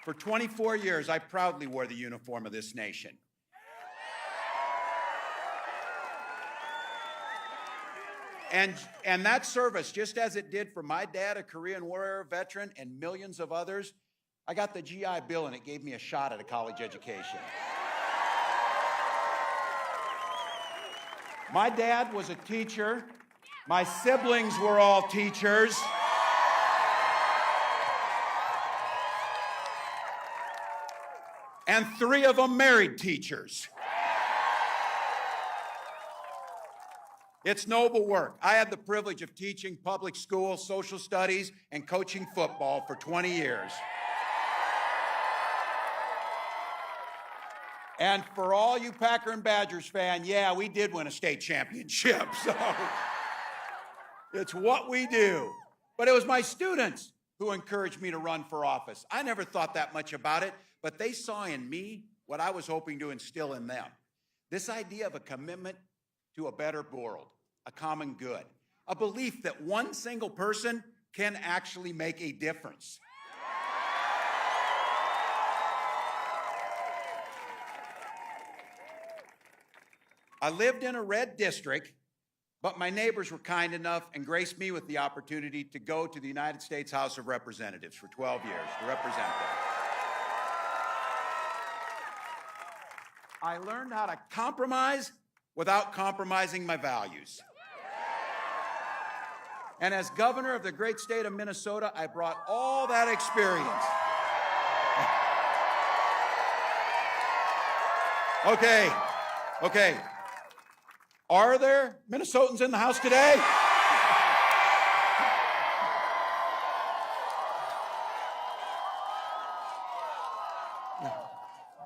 For 24 years, I proudly wore the uniform of this nation. And that service, just as it did for my dad, a Korean War era veteran, and millions of others, I got the GI Bill and it gave me a shot at a college education. My dad was a teacher. My siblings were all teachers. and 3 of them married teachers. It's noble work. I had the privilege of teaching public school, social studies, and coaching football for 20 years. And for all you Packer and Badgers fans, yeah, we did win a state championship. So it's what we do. But it was my students who encouraged me to run for office. I never thought that much about it, but they saw in me what I was hoping to instill in them. This idea of a commitment to a better world, a common good, a belief that one single person can actually make a difference. I lived in a red district, but my neighbors were kind enough and graced me with the opportunity to go to the United States House of Representatives for 12 years to represent them. I learned how to compromise without compromising my values. And as governor of the great state of Minnesota, I brought all that experience. Okay. Are there Minnesotans in the house today?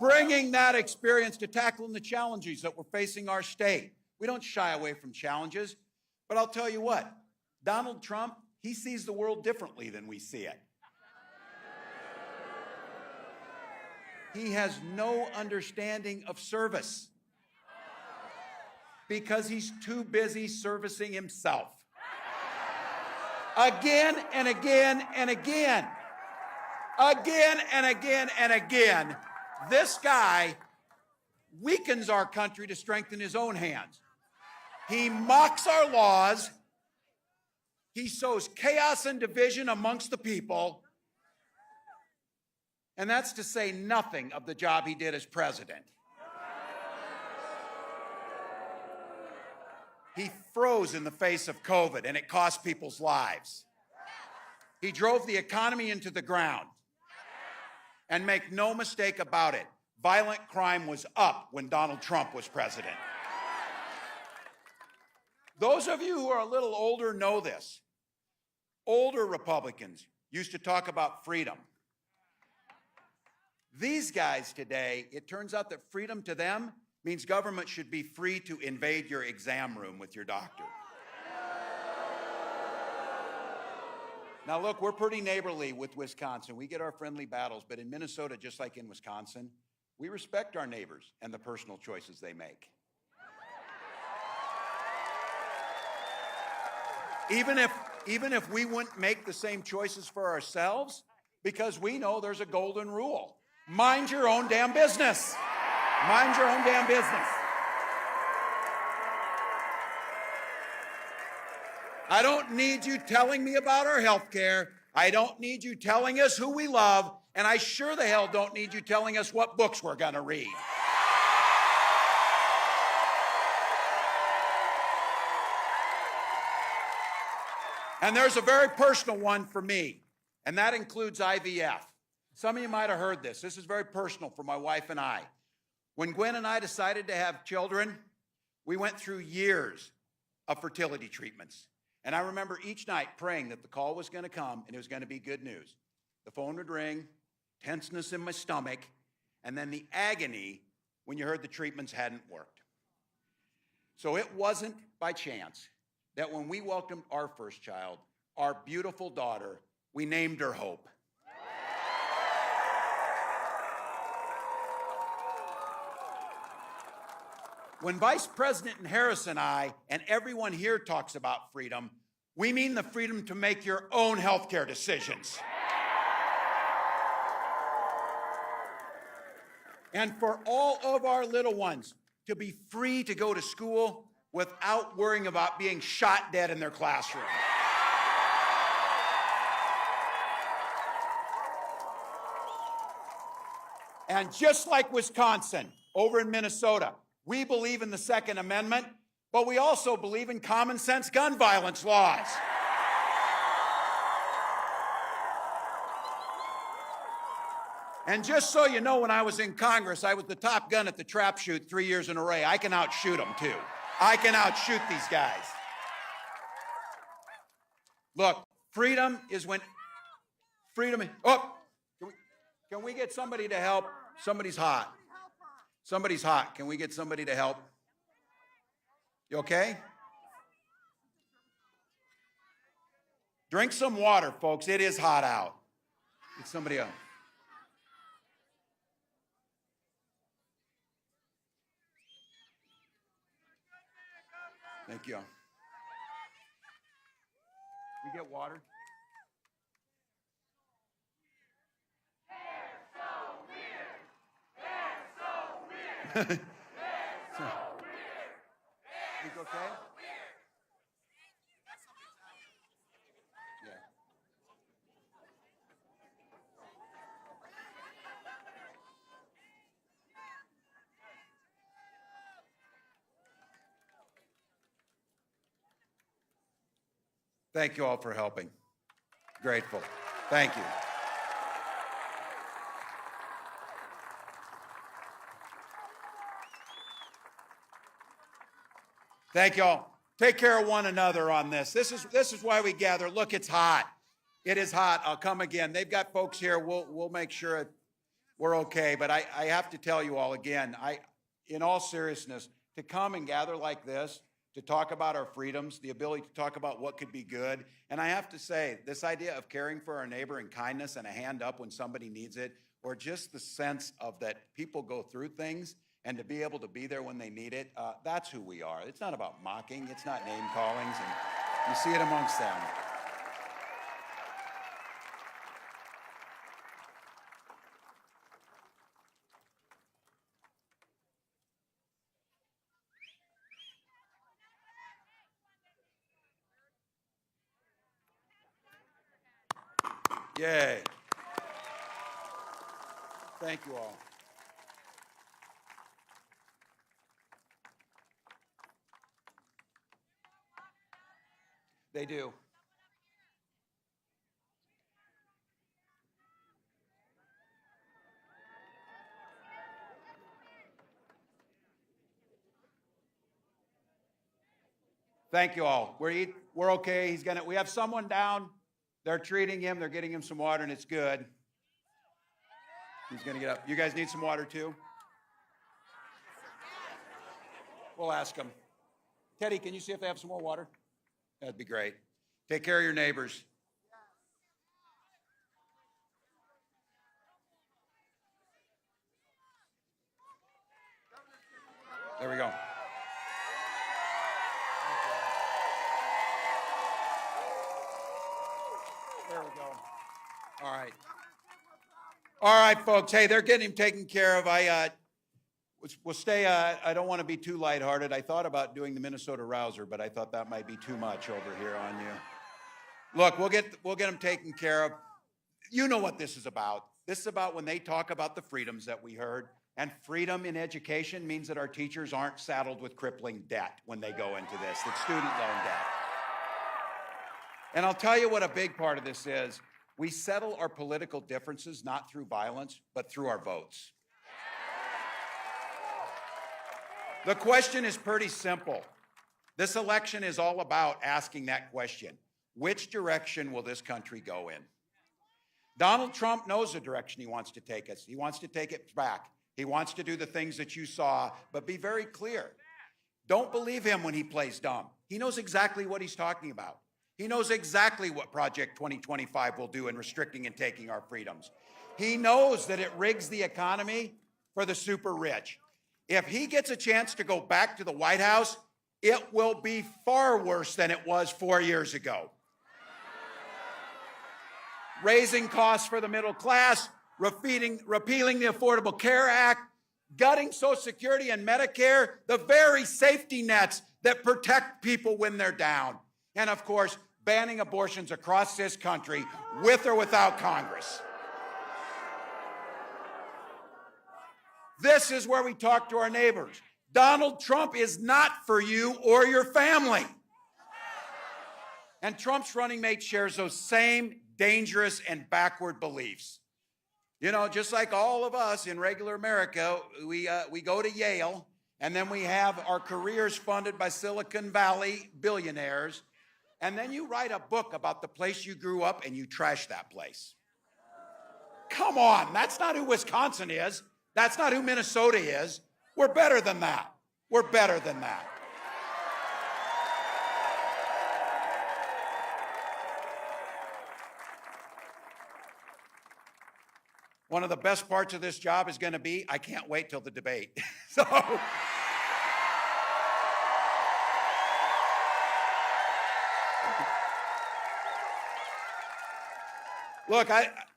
Bringing that experience to tackling the challenges that we're facing our state. We don't shy away from challenges, but I'll tell you what, Donald Trump, he sees the world differently than we see it. He has no understanding of service because he's too busy servicing himself. Again and again and again. Again and again and again. This guy weakens our country to strengthen his own hands. He mocks our laws. He sows chaos and division amongst the people. And that's to say nothing of the job he did as president. He froze in the face of COVID, and it cost people's lives. He drove the economy into the ground. And make no mistake about it, violent crime was up when Donald Trump was president. Those of you who are a little older know this. Older Republicans used to talk about freedom. These guys today, it turns out that freedom to them means government should be free to invade your exam room with your doctor. Now look, we're pretty neighborly with Wisconsin. We get our friendly battles, but in Minnesota, just like in Wisconsin, we respect our neighbors and the personal choices they make. Even if we wouldn't make the same choices for ourselves, because we know there's a golden rule. Mind your own damn business. Mind your own damn business. I don't need you telling me about our health care. I don't need you telling us who we love. And I sure the hell don't need you telling us what books we're going to read. And there's a very personal one for me, and that includes IVF. Some of you might have heard this. This is very personal for my wife and I. When Gwen and I decided to have children, we went through years of fertility treatments. And I remember each night praying that the call was going to come and it was going to be good news. The phone would ring, tenseness in my stomach, and then the agony when you heard the treatments hadn't worked. So it wasn't by chance that when we welcomed our first child, our beautiful daughter, we named her Hope. When Vice President Harris and I, and everyone here talks about freedom, we mean the freedom to make your own healthcare decisions. And for all of our little ones to be free to go to school without worrying about being shot dead in their classroom. And just like Wisconsin, over in Minnesota, we believe in the Second Amendment, but we also believe in common sense gun violence laws. And just so you know, when I was in Congress, I was the top gun at the trap shoot 3 years in a row. I can outshoot them too. I can outshoot these guys. Look, freedom is when oh, can we get somebody to help? Somebody's hot. Somebody's hot. Can we get somebody to help? You okay? Drink some water, folks. It is hot out. Get somebody else. Thank you. We get water? They're so weird. They're so weird. You okay? Yeah. Thank you all for helping. Grateful. Thank you. Thank you all. Take care of one another on this. This is why we gather. Look, it's hot. It is hot. I'll come again. They've got folks here. We'll make sure we're okay. But I have to tell you all again, in all seriousness, to come and gather like this, to talk about our freedoms, the ability to talk about what could be good. And I have to say, this idea of caring for our neighbor and kindness and a hand up when somebody needs it, or just the sense of that people go through things and to be able to be there when they need it, that's who we are. It's not about mocking. It's not name callings. And you see it amongst them. Yay. Thank you all. They do. Thank you all. We're okay. We have someone down. They're treating him. They're getting him some water, and it's good. He's going to get up. You guys need some water, too? We'll ask him. Teddy, can you see if they have some more water? That'd be great. Take care of your neighbors. There we go. There we go. All right. All right, folks. Hey, they're getting him taken care of. We'll stay. I don't want to be too lighthearted. I thought about doing the Minnesota Rouser, but I thought that might be too much over here on you. Look, we'll get them taken care of. You know what this is about. This is about when they talk about the freedoms that we heard. And freedom in education means that our teachers aren't saddled with crippling debt when they go into this, that student loan debt. And I'll tell you what a big part of this is. We settle our political differences not through violence, but through our votes. The question is pretty simple. This election is all about asking that question. Which direction will this country go in? Donald Trump knows the direction he wants to take us. He wants to take it back. He wants to do the things that you saw, but be very clear. Don't believe him when he plays dumb. He knows exactly what he's talking about. He knows exactly what Project 2025 will do in restricting and taking our freedoms. He knows that it rigs the economy for the super rich. If he gets a chance to go back to the White House, it will be far worse than it was 4 years ago. Raising costs for the middle class, repealing the Affordable Care Act, gutting Social Security and Medicare, the very safety nets that protect people when they're down. And of course, banning abortions across this country with or without Congress. This is where we talk to our neighbors. Donald Trump is not for you or your family. And Trump's running mate shares those same dangerous and backward beliefs. You know, just like all of us in regular America, we go to Yale, and then we have our careers funded by Silicon Valley billionaires, and then you write a book about the place you grew up and you trash that place. Come on, that's not who Wisconsin is. That's not who Minnesota is. We're better than that. We're better than that. One of the best parts of this job is going to be, I can't wait till the debate. So, look,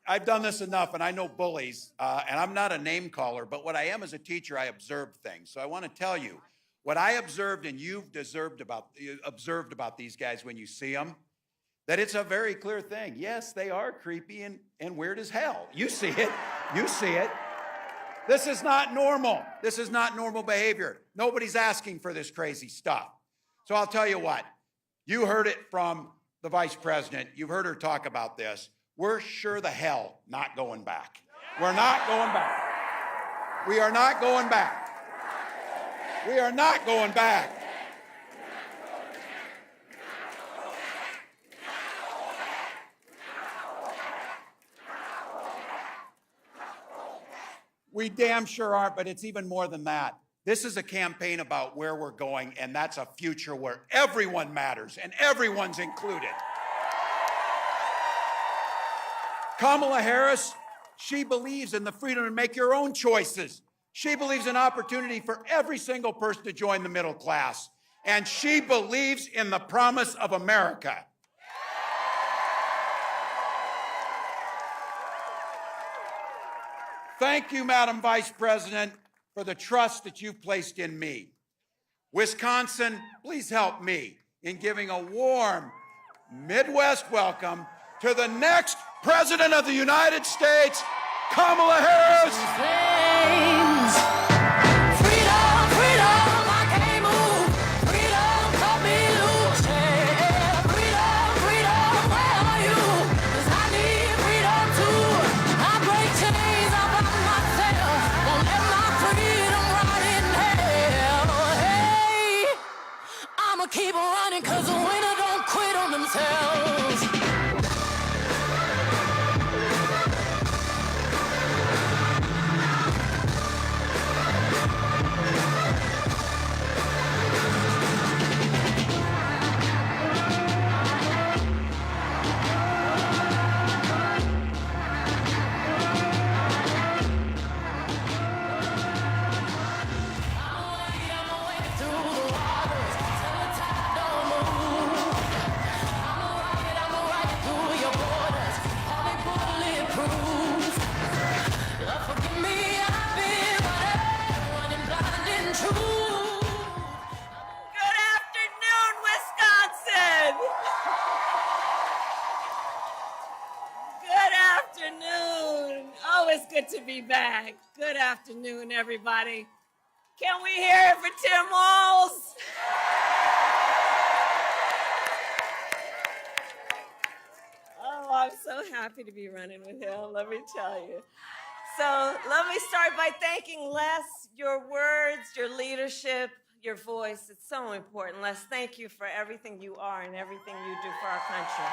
I've done this enough, and I know bullies, and I'm not a name caller, but what I am as a teacher, I observe things. So I want to tell you, what I observed and you've observed about these guys when you see them, that it's a very clear thing. Yes, they are creepy and weird as hell. You see it. You see it. This is not normal. This is not normal behavior. Nobody's asking for this crazy stuff. So I'll tell you what. You heard it from the vice president. You've heard her talk about this. We're sure the hell not going back. We're not going back. We are not going back. We are not going back. We damn sure aren't, but it's even more than that. This is a campaign about where we're going, and that's a future where everyone matters and everyone's included. Kamala Harris, she believes in the freedom to make your own choices. She believes in opportunity for every single person to join the middle class. And she believes in the promise of America. Thank you, Madam Vice President, for the trust that you've placed in me. Wisconsin, please help me in giving a warm Midwest welcome to the next President of the United States, Kamala Harris. Freedom, freedom, I can't move. Freedom, cut me loose. Yeah. Freedom, freedom, where are you? 'Cause I need freedom too. I break chains all by myself. Won't let my freedom rot in hell. Hey, I'ma keep running 'cause the winner don't quit on themselves. To be back. Good afternoon, everybody. Can we hear it for Tim Walz? Oh, I'm so happy to be running with him, let me tell you. So let me start by thanking Les, your words, your leadership, your voice. It's so important. Les, thank you for everything you are and everything you do for our country.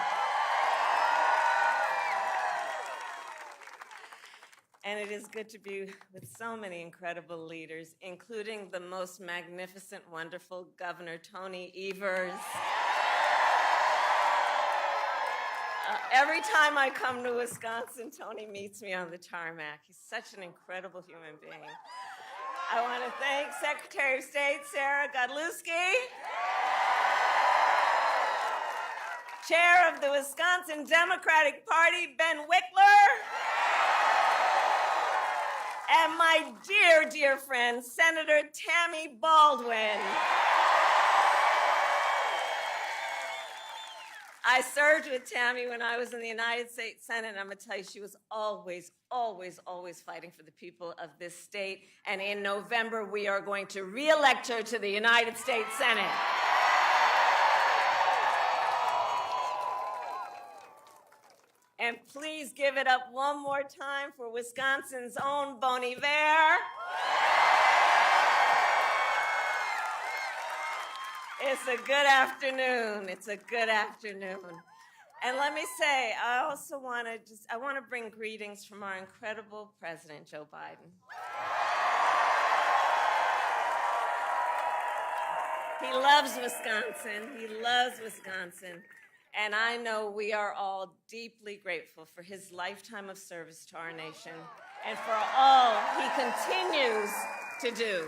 And it is good to be with so many incredible leaders, including the most magnificent, wonderful Governor Tony Evers. Every time I come to Wisconsin, Tony meets me on the tarmac. He's such an incredible human being. I want to thank Secretary of State Sarah Godlewski, Chair of the Wisconsin Democratic Party, Ben Wickler, and my dear, dear friend, Senator Tammy Baldwin. I served with Tammy when I was in the United States Senate, and I'm gonna tell you, she was always, always, always fighting for the people of this state. And in November, we are going to re-elect her to the United States Senate. And please give it up one more time for Wisconsin's own Bon Iver. It's a good afternoon. It's a good afternoon. And let me say, I also want to bring greetings from our incredible President, Joe Biden. He loves Wisconsin. He loves Wisconsin. And I know we are all deeply grateful for his lifetime of service to our nation and for all he continues to do.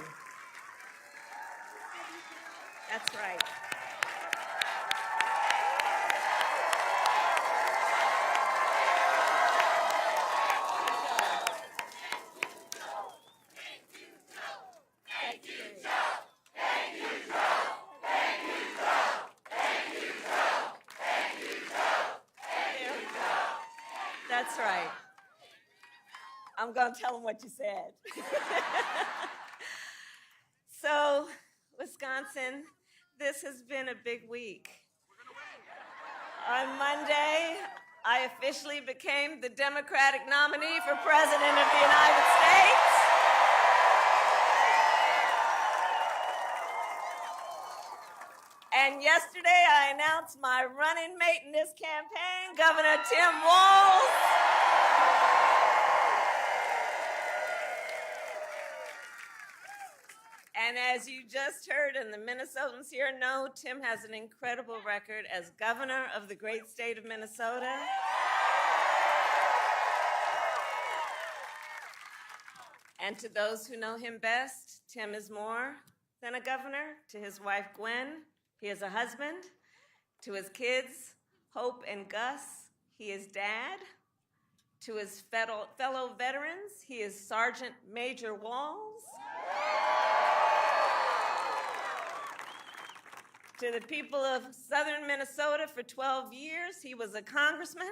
That's right. That's right. I'm going to tell them what you said. So, Wisconsin, this has been a big week. On Monday, I officially became the Democratic nominee for President of the United States. And yesterday, I announced my running mate in this campaign, Governor Tim Walz. And as you just heard, and the Minnesotans here know, Tim has an incredible record as governor of the great state of Minnesota. And to those who know him best, Tim is more than a governor. To his wife, Gwen, he is a husband. To his kids, Hope and Gus, he is dad. To his fellow veterans, he is Sergeant Major Walz. To the people of southern Minnesota for 12 years, he was a congressman.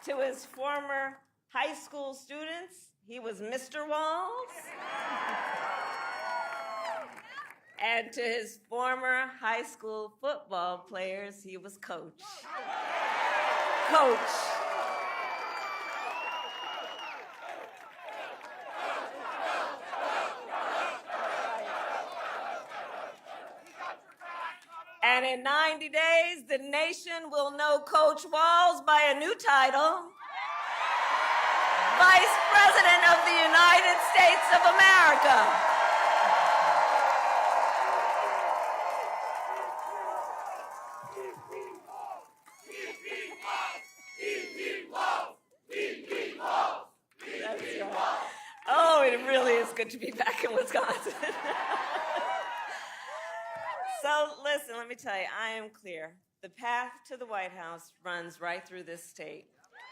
To his former high school students, he was Mr. Walz. And to his former high school football players, he was Coach. Coach. And in 90 days, the nation will know Coach Walz by a new title, Vice President of the United States of America. That's right. Oh, it really is good to be back in Wisconsin. So listen, let me tell you, I am clear. The path to the White House runs right through this state.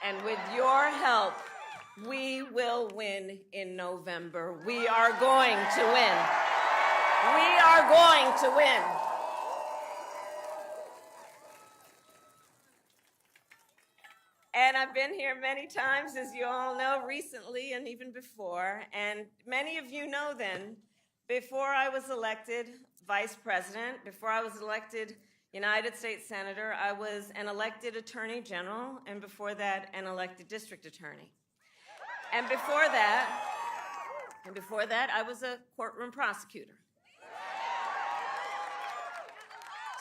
And with your help, we will win in November. We are going to win. We are going to win. And I've been here many times, as you all know, recently and even before. And many of you know then, before I was elected Vice President, before I was elected United States Senator, I was an elected Attorney General, and before that, an elected District Attorney. And before that, I was a courtroom prosecutor.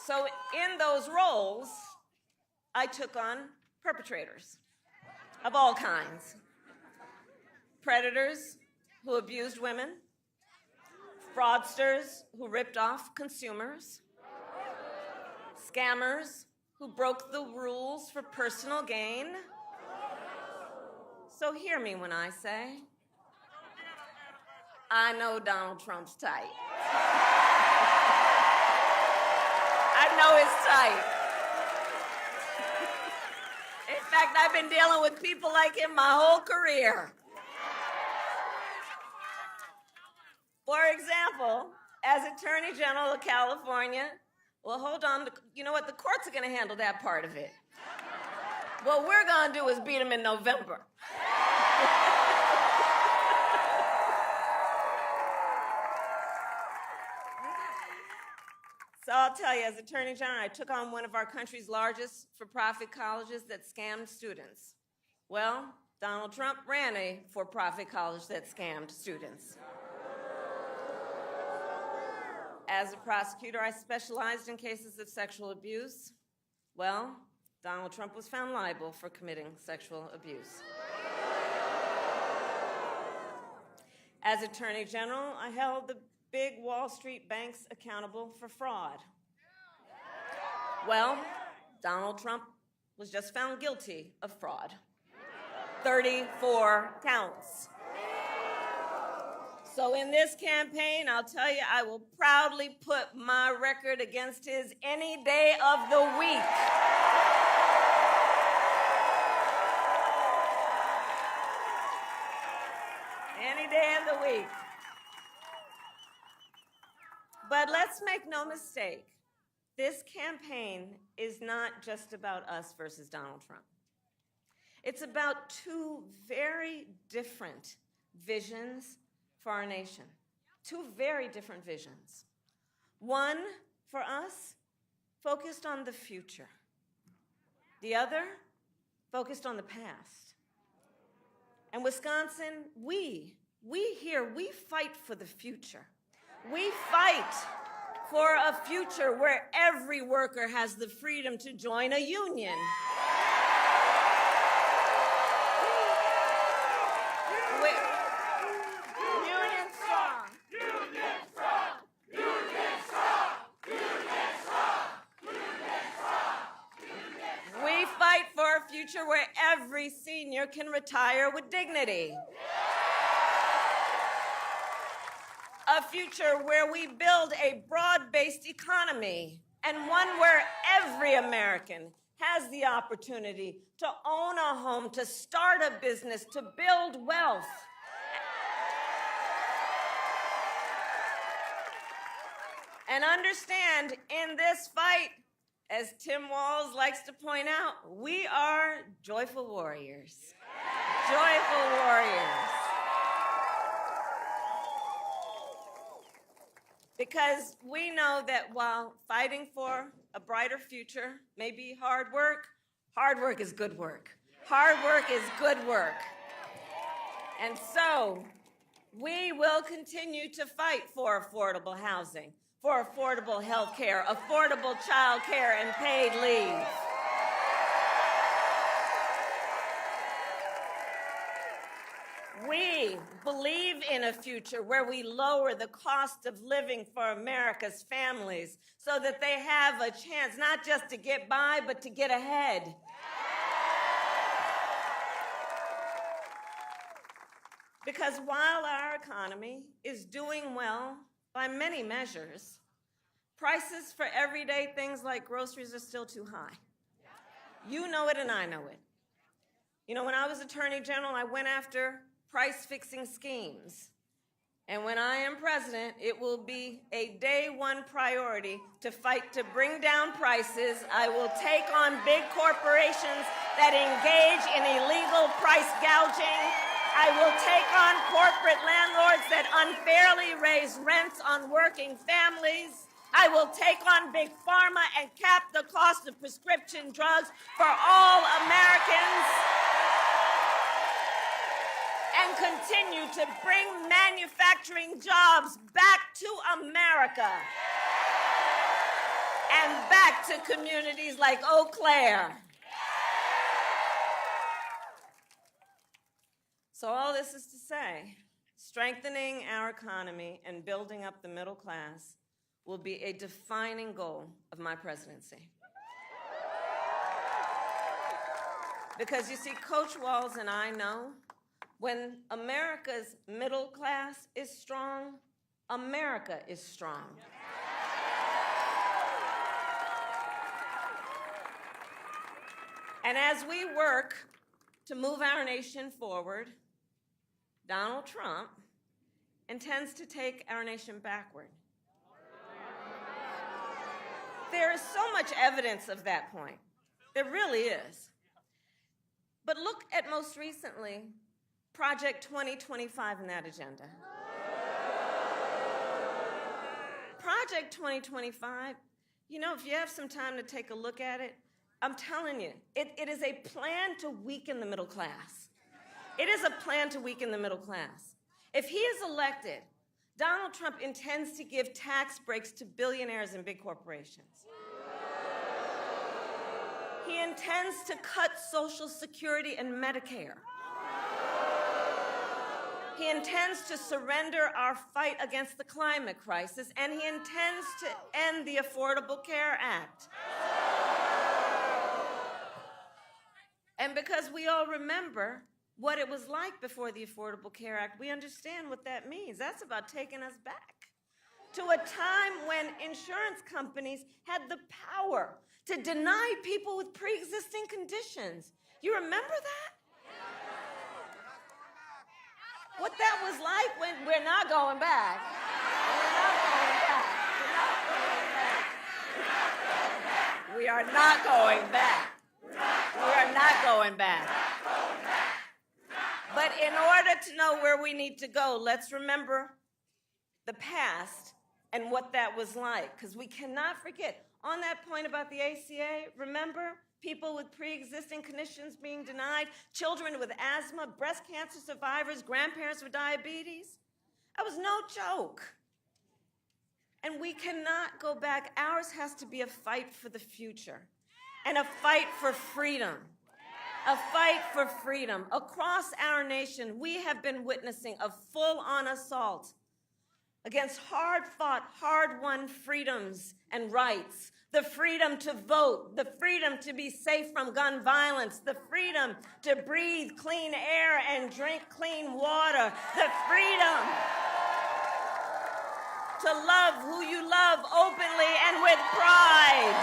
So in those roles, I took on perpetrators of all kinds. Predators who abused women, fraudsters who ripped off consumers, scammers who broke the rules for personal gain. So hear me when I say, I know Donald Trump's type. I know his type. In fact, I've been dealing with people like him my whole career. For example, as Attorney General of California, well, hold on, you know what? The courts are going to handle that part of it. What we're going to do is beat them in November. So I'll tell you, as Attorney General, I took on one of our country's largest for-profit colleges that scammed students. Well, Donald Trump ran a for-profit college that scammed students. As a prosecutor, I specialized in cases of sexual abuse. Well, Donald Trump was found liable for committing sexual abuse. As Attorney General, I held the big Wall Street banks accountable for fraud. Well, Donald Trump was just found guilty of fraud. 34 counts. So in this campaign, I'll tell you, I will proudly put my record against his any day of the week. Any day of the week. But let's make no mistake, this campaign is not just about us versus Donald Trump. It's about two very different visions for our nation. Two very different visions. One, for us, focused on the future. The other, focused on the past. And Wisconsin, we fight for the future. We fight for a future where every worker has the freedom to join a union. Union strong. Union strong. Union strong. Union strong. Union strong. We fight for a future where every senior can retire with dignity. A future where we build a broad-based economy and one where every American has the opportunity to own a home, to start a business, to build wealth. And understand, in this fight, as Tim Walz likes to point out, we are joyful warriors. Joyful warriors. Because we know that while fighting for a brighter future may be hard work is good work. Hard work is good work. And so we will continue to fight for affordable housing, for affordable health care, affordable child care, and paid leave. We believe in a future where we lower the cost of living for America's families so that they have a chance not just to get by, but to get ahead. Because while our economy is doing well by many measures, prices for everyday things like groceries are still too high. You know it and I know it. You know, when I was Attorney General, I went after price-fixing schemes. And when I am president, it will be a day-one priority to fight to bring down prices. I will take on big corporations that engage in illegal price gouging. I will take on corporate landlords that unfairly raise rents on working families. I will take on big pharma and cap the cost of prescription drugs for all Americans. And continue to bring manufacturing jobs back to America and back to communities like Eau Claire. So all this is to say, strengthening our economy and building up the middle class will be a defining goal of my presidency. Because you see, Coach Walz and I know when America's middle class is strong, America is strong. And as we work to move our nation forward, Donald Trump intends to take our nation backward. There is so much evidence of that point. There really is. But look at most recently, Project 2025 in that agenda. Project 2025 You know, if you have some time to take a look at it, I'm telling you, it is a plan to weaken the middle class. It is a plan to weaken the middle class. If he is elected, Donald Trump intends to give tax breaks to billionaires and big corporations. He intends to cut Social Security and Medicare. He intends to surrender our fight against the climate crisis, and he intends to end the Affordable Care Act. And because we all remember what it was like before the Affordable Care Act, we understand what that means. That's about taking us back to a time when insurance companies had the power to deny people with pre-existing conditions. You remember that? What that was like when we're not going back. We are not going back. We are not going back. But in order to know where we need to go, let's remember the past and what that was like, because we cannot forget. On that point about the ACA, remember people with pre-existing conditions being denied, children with asthma, breast cancer survivors, grandparents with diabetes? That was no joke. And we cannot go back. Ours has to be a fight for the future and a fight for freedom. A fight for freedom. Across our nation, we have been witnessing a full-on assault against hard-fought, hard-won freedoms and rights. The freedom to vote, the freedom to be safe from gun violence, the freedom to breathe clean air and drink clean water, the freedom to love who you love openly and with pride.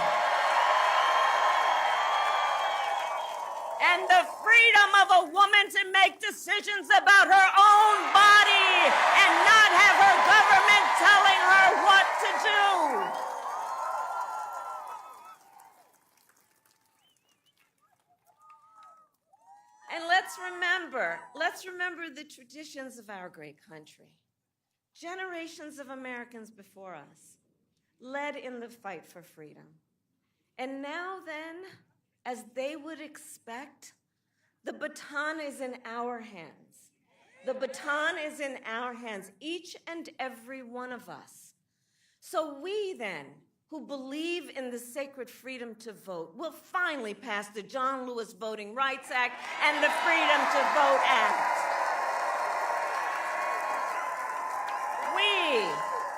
And the freedom of a woman to make decisions about her own body and not have her government telling her what to do. And let's remember the traditions of our great country. Generations of Americans before us led in the fight for freedom. And now then, as they would expect, the baton is in our hands. The baton is in our hands, each and every one of us. So we then, who believe in the sacred freedom to vote, will finally pass the John Lewis Voting Rights Act and the Freedom to Vote Act. We,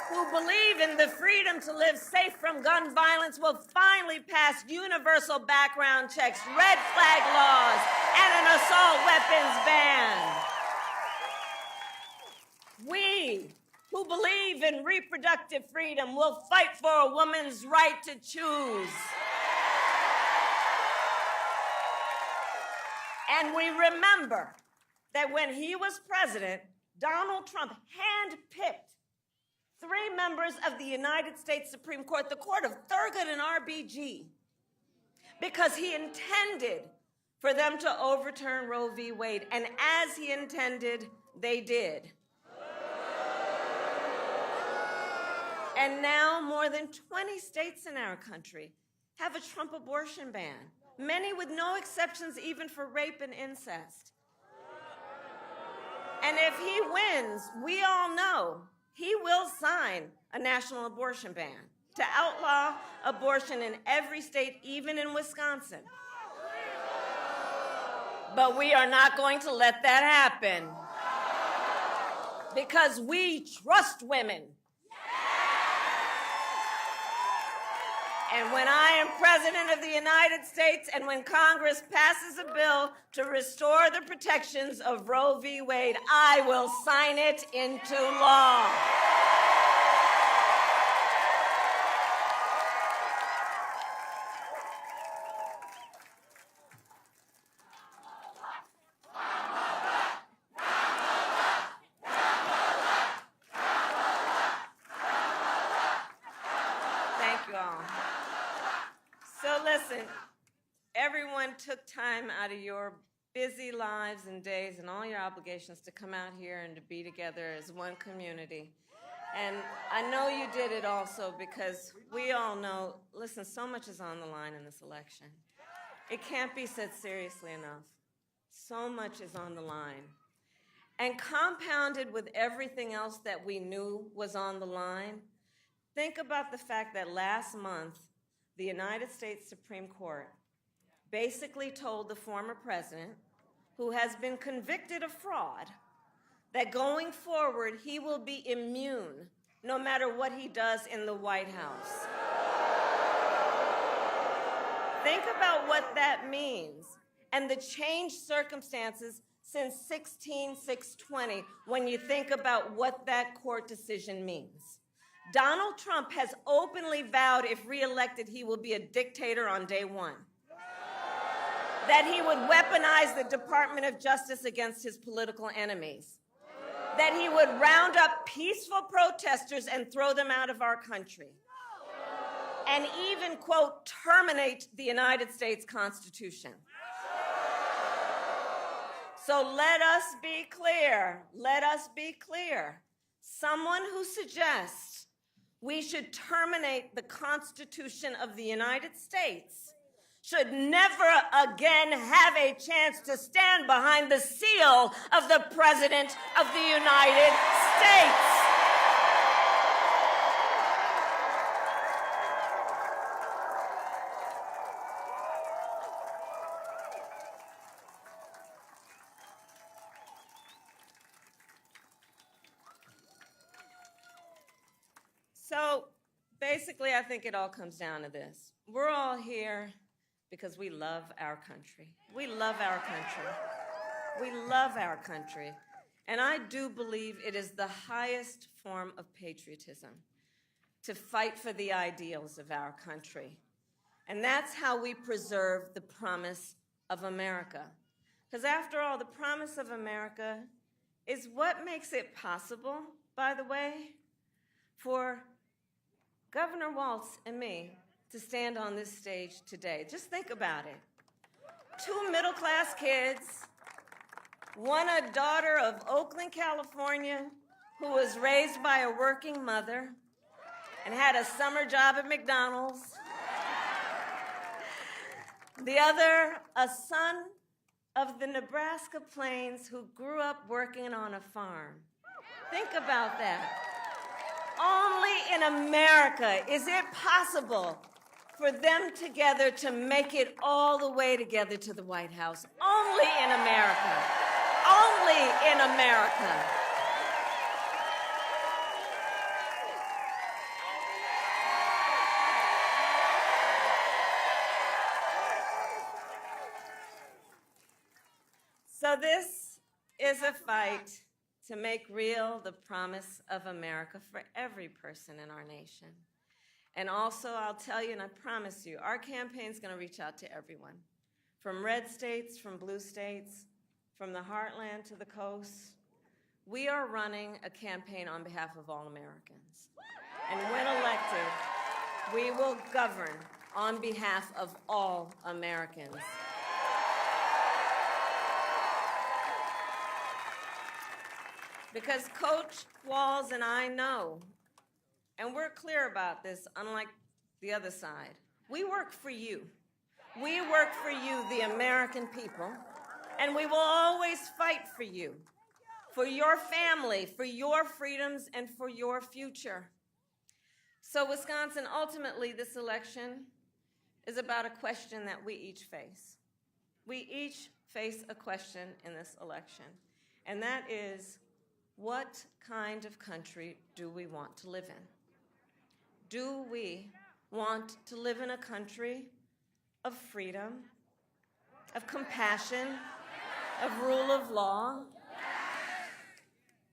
who believe in the freedom to live safe from gun violence, will finally pass universal background checks, red flag laws, and an assault weapons ban. We, who believe in reproductive freedom, will fight for a woman's right to choose. And we remember that when he was president, Donald Trump handpicked 3 members of the United States Supreme Court, the court of Thurgood and RBG, because he intended for them to overturn Roe v. Wade. And as he intended, they did. And now more than 20 states in our country have a Trump abortion ban, many with no exceptions even for rape and incest. And if he wins, we all know he will sign a national abortion ban to outlaw abortion in every state, even in Wisconsin. But we are not going to let that happen because we trust women. And when I am President of the United States and when Congress passes a bill to restore the protections of Roe v. Wade, I will sign it into law. Thank you all. So listen, everyone took time out of your busy lives and days and all your obligations to come out here and to be together as one community. And I know you did it also because we all know, listen, so much is on the line in this election. It can't be said seriously enough. So much is on the line. And compounded with everything else that we knew was on the line, think about the fact that last month, the United States Supreme Court basically told the former president, who has been convicted of fraud, that going forward, he will be immune no matter what he does in the White House. Think about what that means and the changed circumstances since 16/6/20 when you think about what that court decision means. Donald Trump has openly vowed if reelected, he will be a dictator on day one. That he would weaponize the Department of Justice against his political enemies. That he would round up peaceful protesters and throw them out of our country. And even, quote, terminate the United States Constitution. So let us be clear. Let us be clear. Someone who suggests we should terminate the Constitution of the United States should never again have a chance to stand behind the seal of the President of the United States. So basically, I think it all comes down to this. We're all here because we love our country. We love our country. We love our country. And I do believe it is the highest form of patriotism to fight for the ideals of our country. And that's how we preserve the promise of America. Because after all, the promise of America is what makes it possible, by the way, for Governor Walz and me to stand on this stage today. Just think about it. 2 middle-class kids, one a daughter of Oakland, California, who was raised by a working mother and had a summer job at McDonald's. The other, a son of the Nebraska Plains who grew up working on a farm. Think about that. Only in America is it possible for them together to make it all the way together to the White House. Only in America. Only in America. So this is a fight to make real the promise of America for every person in our nation. And also, I'll tell you, and I promise you, our campaign's going to reach out to everyone, from red states, from blue states, from the heartland to the coast. We are running a campaign on behalf of all Americans. And when elected, we will govern on behalf of all Americans. Because Coach Walz and I know, and we're clear about this, unlike the other side, we work for you. We work for you, the American people, and we will always fight for you, for your family, for your freedoms, and for your future. So Wisconsin, ultimately, this election is about a question that we each face. We each face a question in this election, and that is, what kind of country do we want to live in? Do we want to live in a country of freedom, of compassion, of rule of law,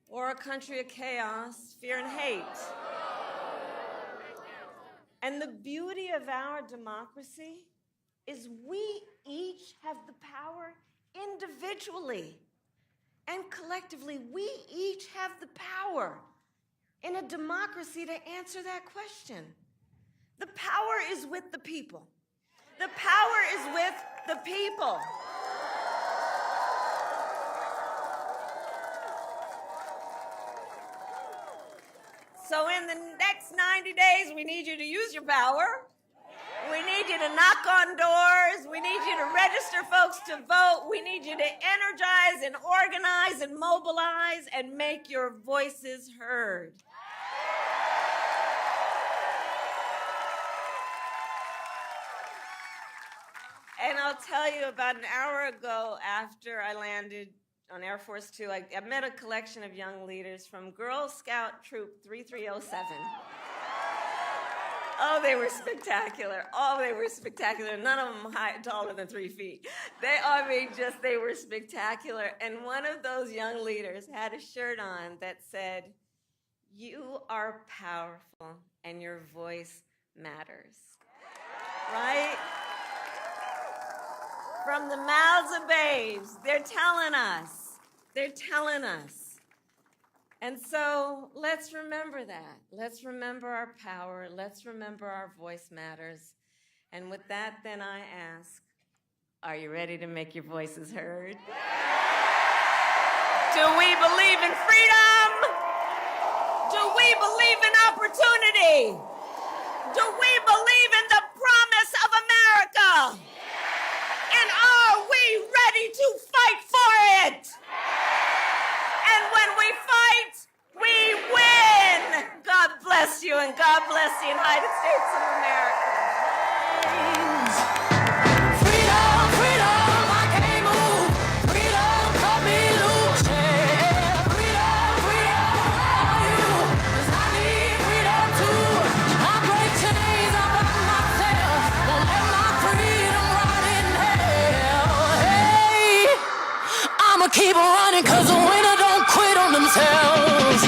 or a country of chaos, fear, and hate? And the beauty of our democracy is we each have the power individually. And collectively, we each have the power in a democracy to answer that question. The power is with the people. The power is with the people. So in the next 90 days, we need you to use your power. We need you to knock on doors. We need you to register folks to vote. We need you to energize and organize and mobilize and make your voices heard. And I'll tell you, about an hour ago, after I landed on Air Force Two, I met a collection of young leaders from Girl Scout Troop 3307. Oh, they were spectacular. Oh, they were spectacular. None of them taller than 3 feet. They were spectacular. And one of those young leaders had a shirt on that said, "You are powerful and your voice matters." Right? From the mouths of babes, they're telling us. They're telling us. And so let's remember that. Let's remember our power. Let's remember our voice matters. And with that, then I ask, are you ready to make your voices heard? Do we believe in freedom? Do we believe in opportunity? Do we believe in the promise of America? And are we ready to fight for it? And when we fight, we win. God bless you, and God bless the United States of America. Freedom, freedom, I can't move. Freedom, cut me loose. Yeah. Freedom, freedom, where are you? 'Cause I need freedom too. I break chains up by myself. Won't let my freedom rot in hell. Hey, I'ma keep running 'cause the winner don't quit on themselves.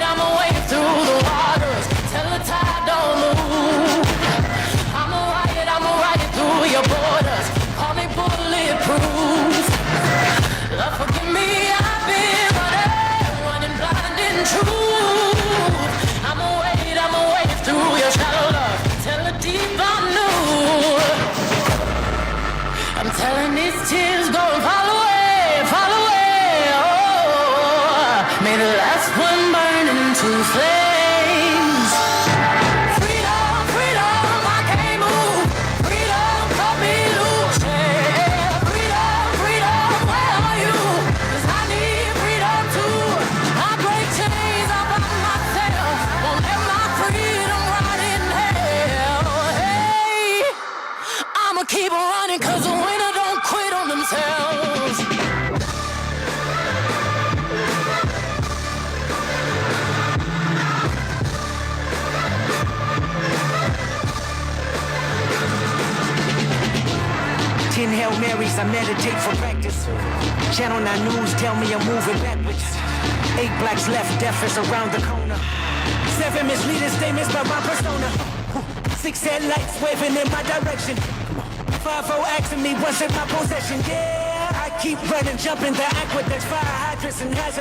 I'ma wade through the waters till the tide don't move. I'ma ride through your borders. Call me bulletproof. Lord, forgive me, I've been running blind in truth. I'ma wade through your shallow love till the deep I knew. I'm telling these tears go and fall away, fall away. Oh, may the last one burn into flames. Freedom, freedom, I can't move. Freedom, cut me loose. Yeah. Freedom, freedom, where are you? 'Cause I need freedom too. I break chains up by myself. Won't let my freedom rot in hell. Hey, I'ma keep running 'cause the winner don't quit on themselves. Ten Hail Marys, I meditate for practice. Channel 9 News tell me I'm moving backwards. 8 blacks left, death is around the corner. 7 misleading statements by my persona. 6 headlights waving in my direction. 5-0 asking me what's in my possession. Yeah, I keep running, jumping the aqueducts, fire hydrants and hazard.